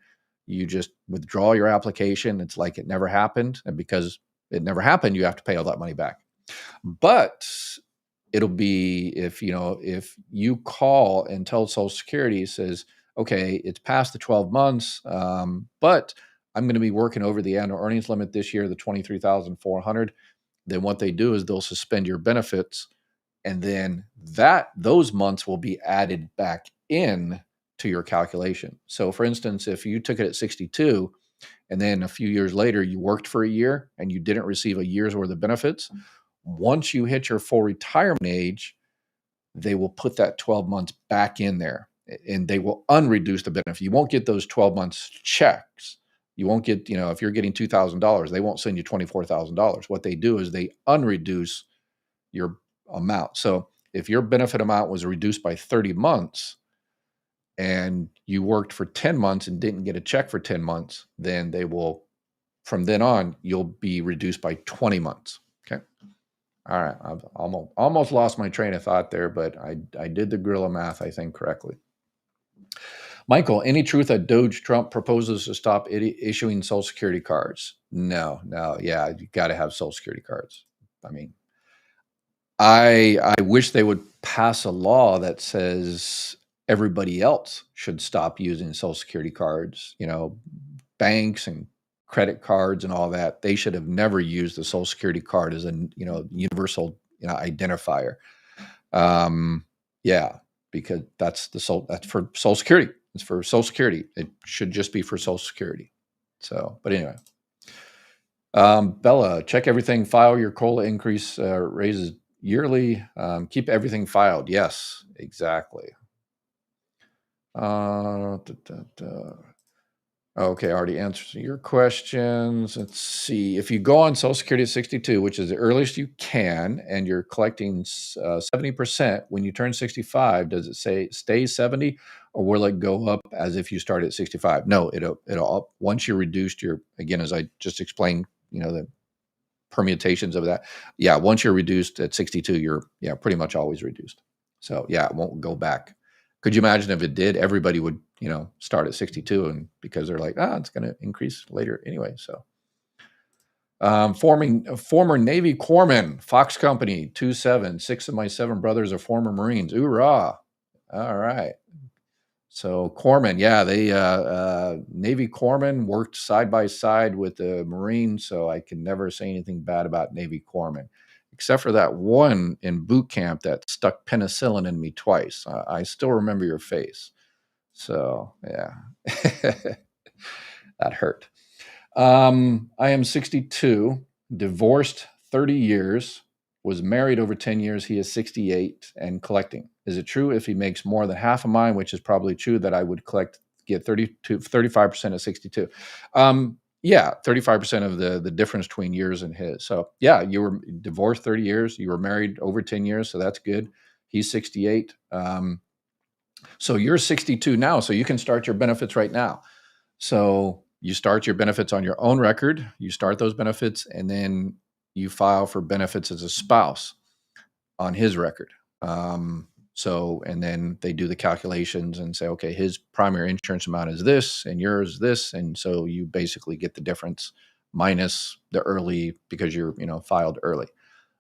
You just withdraw your application. It's like it never happened. And because it never happened, you have to pay all that money back. But it'll be if you call and tell Social Security, says, okay, it's past the 12 months, but I'm going to be working over the annual earnings limit this year, the 23,400. Then what they do is they'll suspend your benefits, and then those months will be added back in to your calculation. So for instance, if you took it at 62 and then a few years later you worked for a year and you didn't receive a year's worth of benefits, once you hit your full retirement age, they will put that 12 months back in there and they will unreduce the benefit. You won't get those 12 months checks. You won't get, if you're getting $2,000, they won't send you $24,000. What they do is they unreduce your amount. So if your benefit amount was reduced by 30 months and you worked for 10 months and didn't get a check for 10 months, then they will, from then on, you'll be reduced by 20 months. Okay. All right. I've almost lost my train of thought there, but I did the gorilla math, I think, correctly. Michael, any truth that DOGE Trump proposes to stop issuing Social Security cards? No. Yeah, you got to have Social Security cards. I mean, I wish they would pass a law that says everybody else should stop using Social Security cards. Banks and credit cards and all that, they should have never used the Social Security card as a universal identifier. Because that's for Social Security. It's for Social Security. It should just be for Social Security. So, but anyway. Bella, check everything. File your COLA increase raises yearly. Keep everything filed. Yes, exactly. Okay, I already answered your questions. Let's see. If you go on Social Security at 62, which is the earliest you can, and you're collecting 70%, when you turn 65, does it say stay 70, or will it go up as if you start at 65? No, it'll once you're reduced, again, as I just explained, the permutations of that. Yeah, once you're reduced at 62, you're pretty much always reduced. So yeah, it won't go back. Could you imagine if it did? Everybody would, start at 62, and because they're like, it's going to increase later anyway. So, former Navy corpsman, Fox Company 27. 6 of my 7 brothers are former Marines. Hoorah! All right. So corpsman, they Navy corpsman worked side by side with the Marines, so I can never say anything bad about Navy corpsman, except for that one in boot camp that stuck penicillin in me twice. I still remember your face. So yeah, that hurt. I am 62, divorced 30 years, was married over 10 years. He is 68 and collecting. Is it true if he makes more than half of mine, which is probably true, that I would get 35% of 62? Yeah, 35% of the difference between yours and his. So yeah, you were divorced 30 years. You were married over 10 years. So that's good. He's 68. So you're 62 now. So you can start your benefits right now. So you start your benefits on your own record. You start those benefits, and then you file for benefits as a spouse on his record. And then they do the calculations and say, okay, his primary insurance amount is this and yours this. And so you basically get the difference minus the early, because you're, filed early.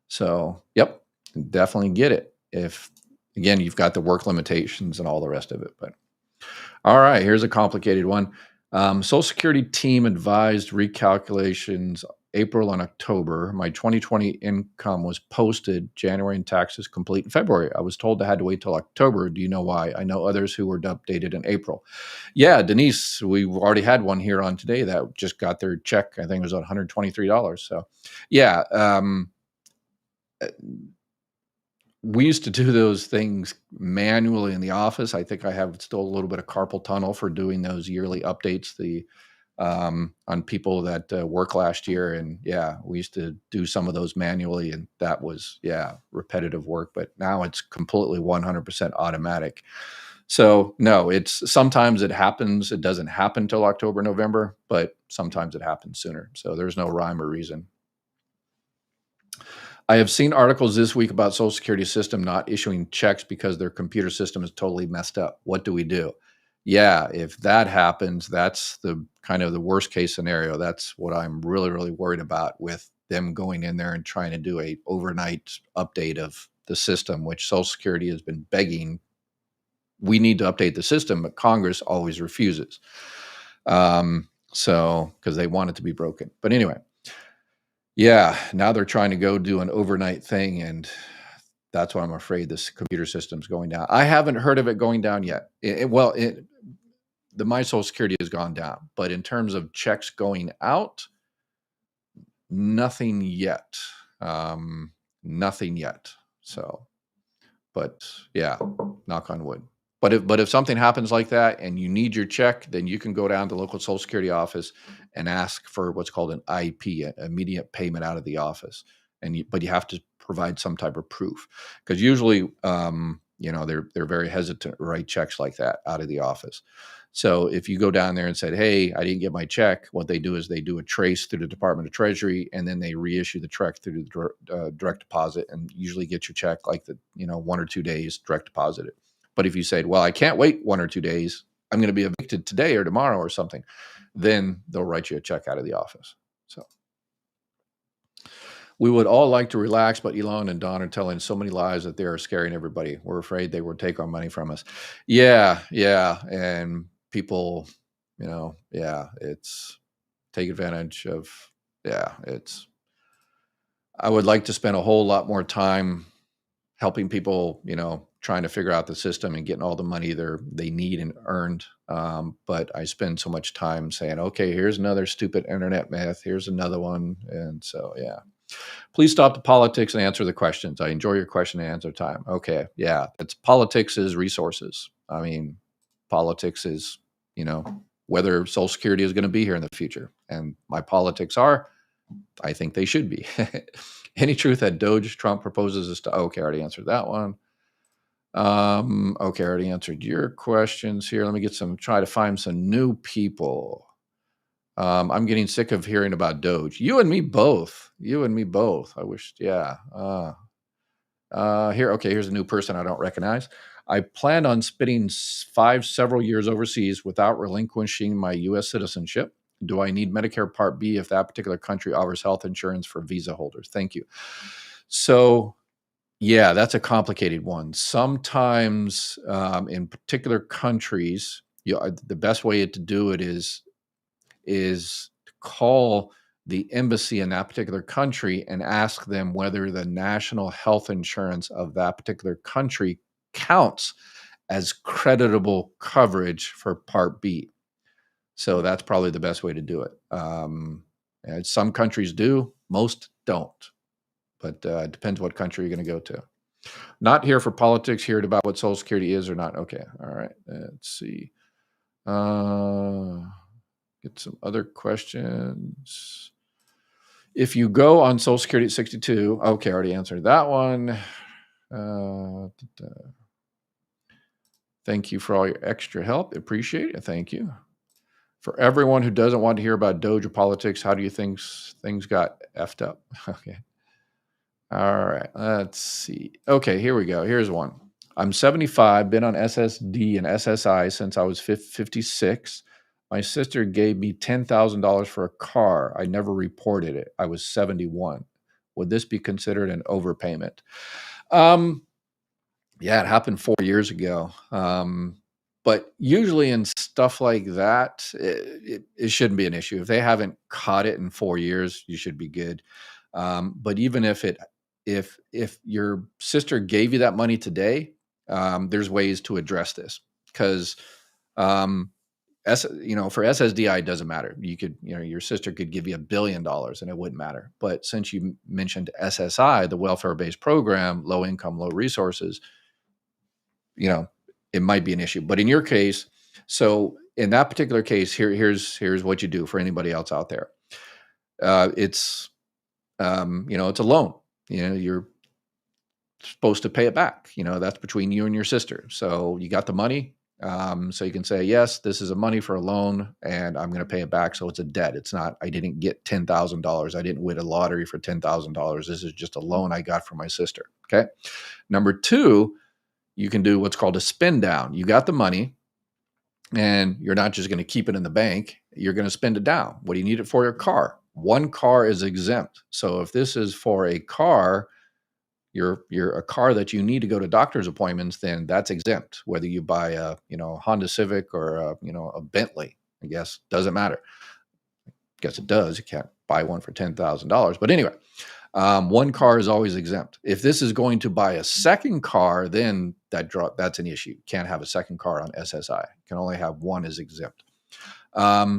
So, yep, definitely get it. If, again, you've got the work limitations and all the rest of it. But all right, here's a complicated one. Social Security team advised recalculations April and October. My 2020 income was posted January and taxes complete in February. I was told I had to wait till October. Do you know why? I know others who were updated in April. Yeah, Denise, we already had one here on today that just got their check. I think it was $123. So, yeah, we used to do those things manually in the office. I think I have still a little bit of carpal tunnel for doing those yearly updates. On people that work last year. And yeah, we used to do some of those manually, and that was, repetitive work. But now it's completely 100% automatic. So no, it's sometimes it happens. It doesn't happen till October, November, but sometimes it happens sooner. So there's no rhyme or reason. I have seen articles this week about Social Security system not issuing checks because their computer system is totally messed up. What do we do? Yeah, if that happens, that's the kind of the worst case scenario. That's what I'm really, really worried about, with them going in there and trying to do a overnight update of the system, which Social Security has been begging. We need to update the system, but Congress always refuses. So, because they want it to be broken. But anyway, yeah, now they're trying to go do an overnight thing, and that's why I'm afraid this computer system's going down. I haven't heard of it going down yet. The My Social Security has gone down, but in terms of checks going out, nothing yet. Nothing yet. So, but yeah, knock on wood. But if something happens like that and you need your check, then you can go down to the local Social Security office and ask for what's called an IP, an immediate payment out of the office. But you have to provide some type of proof, because usually, they're very hesitant to write checks like that out of the office. So if you go down there and said, "Hey, I didn't get my check," what they do is they do a trace through the Department of Treasury, and then they reissue the check through the direct deposit, and usually get your check like 1 or 2 days direct deposited. But if you say, "Well, I can't wait 1 or 2 days, I'm going to be evicted today or tomorrow or something," then they'll write you a check out of the office. So we would all like to relax, but Elon and Don are telling so many lies that they are scaring everybody. We're afraid they will take our money from us. Yeah, and people, it's take advantage of. I would like to spend a whole lot more time helping people, trying to figure out the system and getting all the money they need and earned. But I spend so much time saying, okay, here's another stupid internet myth. Here's another one. And so, yeah. Please stop the politics and answer the questions. I enjoy your question and answer time. Okay. Yeah. Politics is resources. I mean, politics is, whether Social Security is going to be here in the future. And my politics are, I think they should be. Any truth that DOGE Trump proposes is to, okay, I already answered that one. Okay, I already answered your questions here. Let me try to find some new people. I'm getting sick of hearing about DOGE. You and me both. I wish, yeah. Here's a new person I don't recognize. I plan on spending several years overseas without relinquishing my U.S. citizenship. Do I need Medicare Part B if that particular country offers health insurance for visa holders? Thank you. So, yeah, that's a complicated one. Sometimes in particular countries, the best way to do it is to call the embassy in that particular country and ask them whether the national health insurance of that particular country counts as creditable coverage for Part B. So that's probably the best way to do it. And some countries do, most don't. But it depends what country you're going to go to. Not here for politics, here about what Social Security is or not. Okay, all right. Let's see. Get some other questions. If you go on Social Security at 62, okay, I already answered that one. Thank you for all your extra help. Appreciate it. Thank you. For everyone who doesn't want to hear about DOGE or politics, how do you think things got effed up? Okay. All right. Let's see. Okay, here we go. Here's one. I'm 75, been on SSD and SSI since I was 56. My sister gave me $10,000 for a car. I never reported it. I was 71. Would this be considered an overpayment? Yeah, it happened 4 years ago. But usually in stuff like that, it shouldn't be an issue. If they haven't caught it in 4 years, you should be good. But even if your sister gave you that money today, there's ways to address this because um, for SSDI, it doesn't matter. Your sister could give you $1 billion and it wouldn't matter. But since you mentioned SSI, the welfare-based program, low income, low resources, you know, it might be an issue. But in your case, so in that particular case, here's what you do for anybody else out there. It's it's a loan. You're supposed to pay it back. That's between you and your sister. So you got the money. So you can say, yes, this is a money for a loan and I'm going to pay it back. So it's a debt. It's not, I didn't get $10,000. I didn't win a lottery for $10,000. This is just a loan I got from my sister. Okay. Number two, you can do what's called a spend down. You got the money and you're not just going to keep it in the bank. You're going to spend it down. What do you need it for? Your car. One car is exempt. So if this is for a car, you're a car that you need to go to doctor's appointments, then that's exempt. Whether you buy a Honda Civic or a Bentley, I guess doesn't matter. I guess it does. You can't buy one for $10,000. But anyway, one car is always exempt. If this is going to buy a second car, then that's an issue. You can't have a second car on SSI. You can only have one as exempt.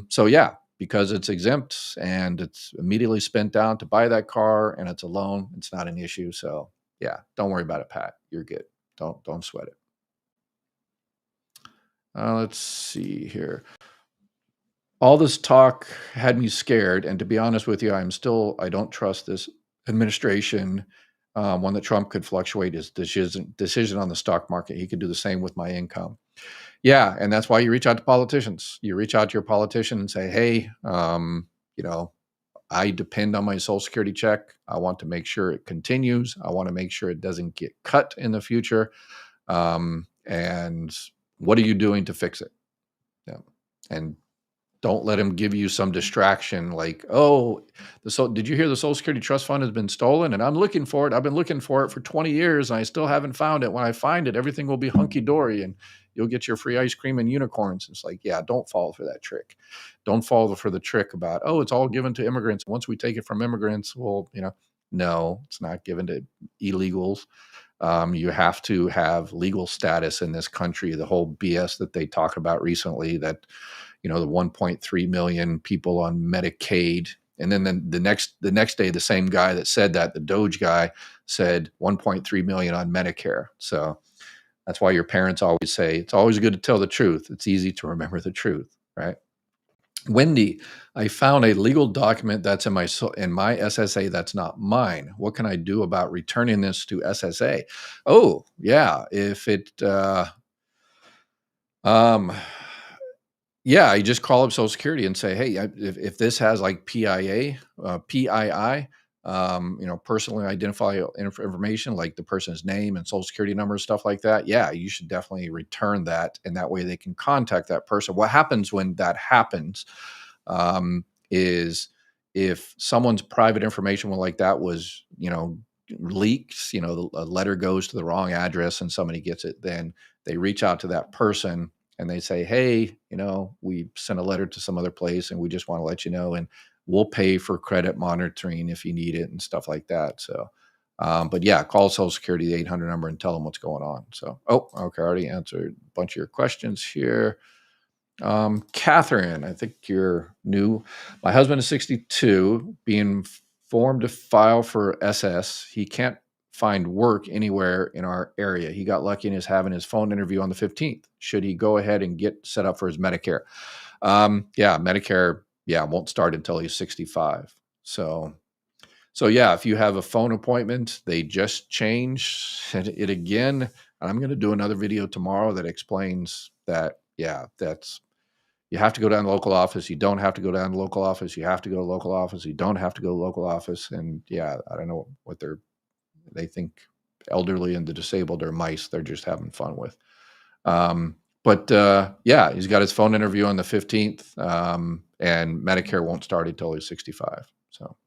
So yeah, because it's exempt and it's immediately spent down to buy that car and it's a loan, it's not an issue. So yeah, don't worry about it, Pat. You're good. Don't sweat it. Let's see here. All this talk had me scared, and to be honest with you, I don't trust this administration. One that Trump could fluctuate his decision on the stock market. He could do the same with my income. Yeah, and that's why you reach out to politicians. You reach out to your politician and say, hey, I depend on my Social Security check. I want to make sure it continues. I want to make sure it doesn't get cut in the future. And what are you doing to fix it? Yeah. And don't let him give you some distraction like, oh, did you hear the Social Security Trust Fund has been stolen? And I'm looking for it. I've been looking for it for 20 years and I still haven't found it. When I find it, everything will be hunky-dory and you'll get your free ice cream and unicorns. It's like, yeah, don't fall for that trick. Don't fall for the trick about, oh, it's all given to immigrants. Once we take it from immigrants, well, no, it's not given to illegals. You have to have legal status in this country. The whole BS that they talk about recently that, the 1.3 million people on Medicaid. And then the next day, the same guy that said that, the DOGE guy, said 1.3 million on Medicare. So that's why your parents always say, it's always good to tell the truth. It's easy to remember the truth, right? Wendy, I found a legal document that's in my SSA that's not mine. What can I do about returning this to SSA? Oh, yeah. If it, yeah, you just call up Social Security and say, hey, if this has like PII, personally identifiable information like the person's name and Social Security number, stuff like that, yeah, you should definitely return that. And that way they can contact that person. What happens when that happens is if someone's private information like that was, leaked, a letter goes to the wrong address and somebody gets it, then they reach out to that person and they say, hey, we sent a letter to some other place and we just want to let you know, and we'll pay for credit monitoring if you need it and stuff like that. So, but yeah, call Social Security, the 800 number, and tell them what's going on. So, okay, I already answered a bunch of your questions here. Catherine, I think you're new. My husband is 62, being formed to file for SS. He can't find work anywhere in our area. He got lucky and is having his phone interview on the 15th. Should he go ahead and get set up for his Medicare? Yeah, Medicare, won't start until he's 65. So yeah, if you have a phone appointment, they just change it again. And I'm going to do another video tomorrow that explains that, you have to go down to the local office. You don't have to go down to the local office. You have to go to the local office. You don't have to go to the local office. And yeah, I don't know what they think elderly and the disabled are mice they're just having fun with. But he's got his phone interview on the 15th, and Medicare won't start until he's 65. So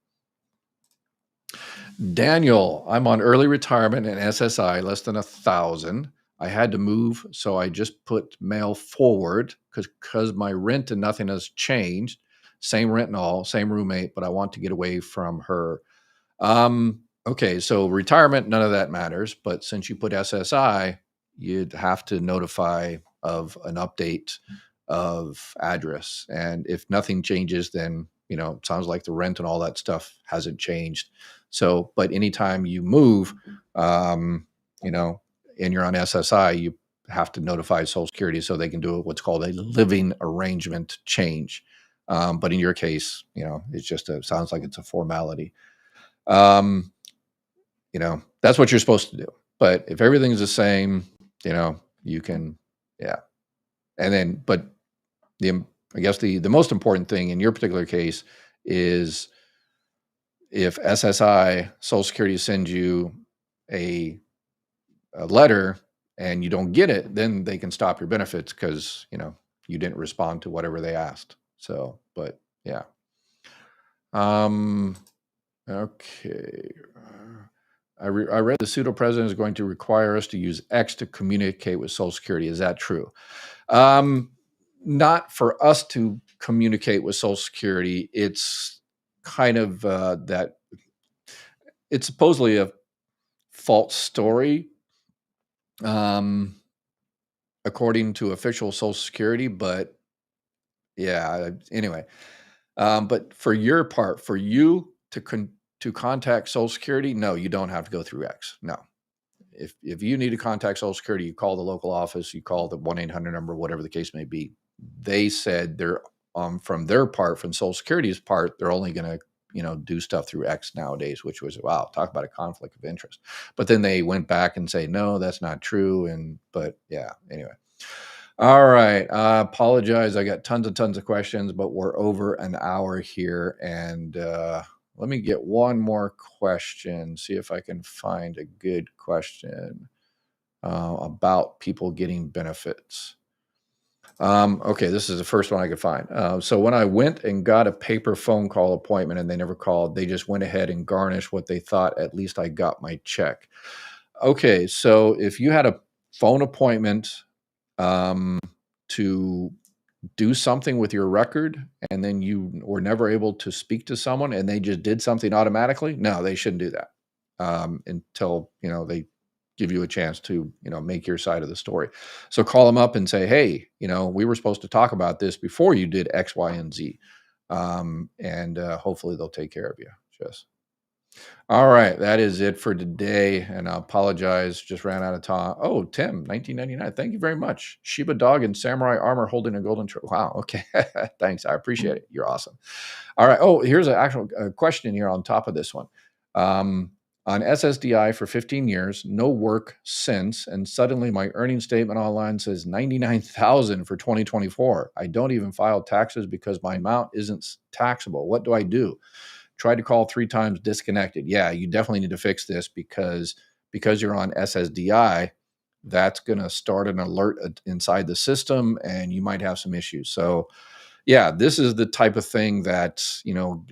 Daniel, I'm on early retirement and SSI, less than 1,000. I had to move, so I just put mail forward because my rent and nothing has changed. Same rent and all, same roommate, but I want to get away from her. Okay, so retirement, none of that matters. But since you put SSI, you'd have to notify of an update of address. And if nothing changes, then, it sounds like the rent and all that stuff hasn't changed. So, but anytime you move, you know, and you're on SSI, you have to notify Social Security so they can do what's called a living arrangement change. But in your case, it's just sounds like it's a formality. Um, that's what you're supposed to do. But if everything's the same, you can, yeah. And then, but the, I guess the most important thing in your particular case is if SSI, Social Security sends you a letter and you don't get it, then they can stop your benefits because, you didn't respond to whatever they asked. So, but yeah. Okay. I read the pseudo president is going to require us to use X to communicate with Social Security. Is that true? Not for us to communicate with Social Security. It's kind of that it's supposedly a false story, according to official Social Security. But yeah, anyway. But for your part, for you to contact Social Security, no, you don't have to go through X. No. If you need to contact Social Security, you call the local office, you call the 1-800 number, whatever the case may be. They said they're from their part, from Social Security's part, they're only going to do stuff through X nowadays, which was, wow, talk about a conflict of interest. But then they went back and say, no, that's not true. But yeah, anyway. All right. I apologize. I got tons of questions, but we're over an hour here. And let me get one more question, see if I can find a good question about people getting benefits. Okay, this is the first one I could find. So when I went and got a paper phone call appointment and they never called, they just went ahead and garnished what they thought at least I got my check. Okay, so if you had a phone appointment to do something with your record and then you were never able to speak to someone and they just did something automatically, no, they shouldn't do that until they give you a chance to make your side of the story. So call them up and say, hey, we were supposed to talk about this before you did X, Y, and Z, and hopefully they'll take care of you. Just all right, that is it for today. And I apologize, just ran out of time. Oh, Tim, 1999. Thank you very much. Shiba dog in samurai armor holding a golden Wow, okay. Thanks. I appreciate it. You're awesome. All right. Oh, here's an actual question here on top of this one. On SSDI for 15 years, no work since, and suddenly my earning statement online says 99,000 for 2024. I don't even file taxes because my amount isn't taxable. What do I do? Tried to call 3 times, disconnected. Yeah, you definitely need to fix this because you're on SSDI, that's going to start an alert inside the system and you might have some issues. So yeah, this is the type of thing that,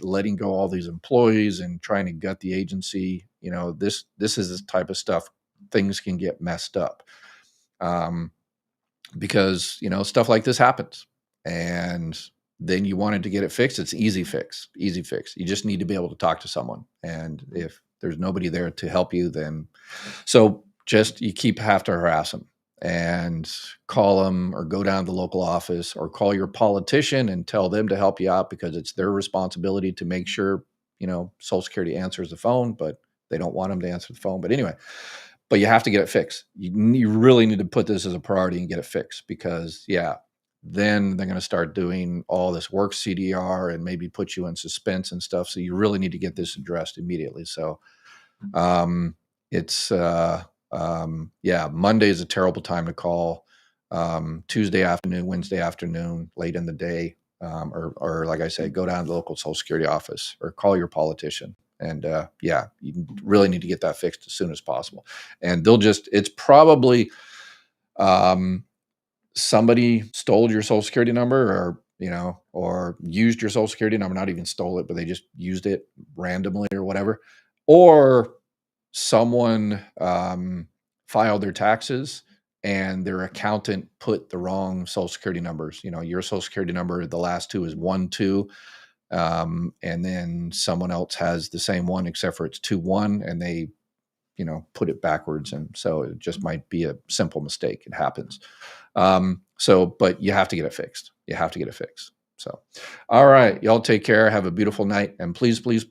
letting go all these employees and trying to gut the agency, this is the type of stuff, things can get messed up. Because, stuff like this happens. And then you wanted to get it fixed. It's easy fix. You just need to be able to talk to someone. And if there's nobody there to help you, then so just you have to harass them and call them or go down to the local office or call your politician and tell them to help you out because it's their responsibility to make sure, Social Security answers the phone, but they don't want them to answer the phone. But anyway, but you have to get it fixed. You really need to put this as a priority and get it fixed because, yeah, then they're going to start doing all this work CDR and maybe put you in suspense and stuff. So you really need to get this addressed immediately. So it's, yeah, Monday is a terrible time to call. Tuesday afternoon, Wednesday afternoon, late in the day, or like I said, go down to the local Social Security office or call your politician. And yeah, you really need to get that fixed as soon as possible. And it's probably somebody stole your Social Security number or used your Social Security number, not even stole it, but they just used it randomly or whatever. Or someone filed their taxes and their accountant put the wrong social security numbers. Your social security number, the last two is 1 2, and then someone else has the same one except for it's 2 1, and they put it backwards, and so it just might be a simple mistake. It happens. But you have to get it fixed. You have to get it fixed. So, all right, y'all take care. Have a beautiful night, and please, please, please.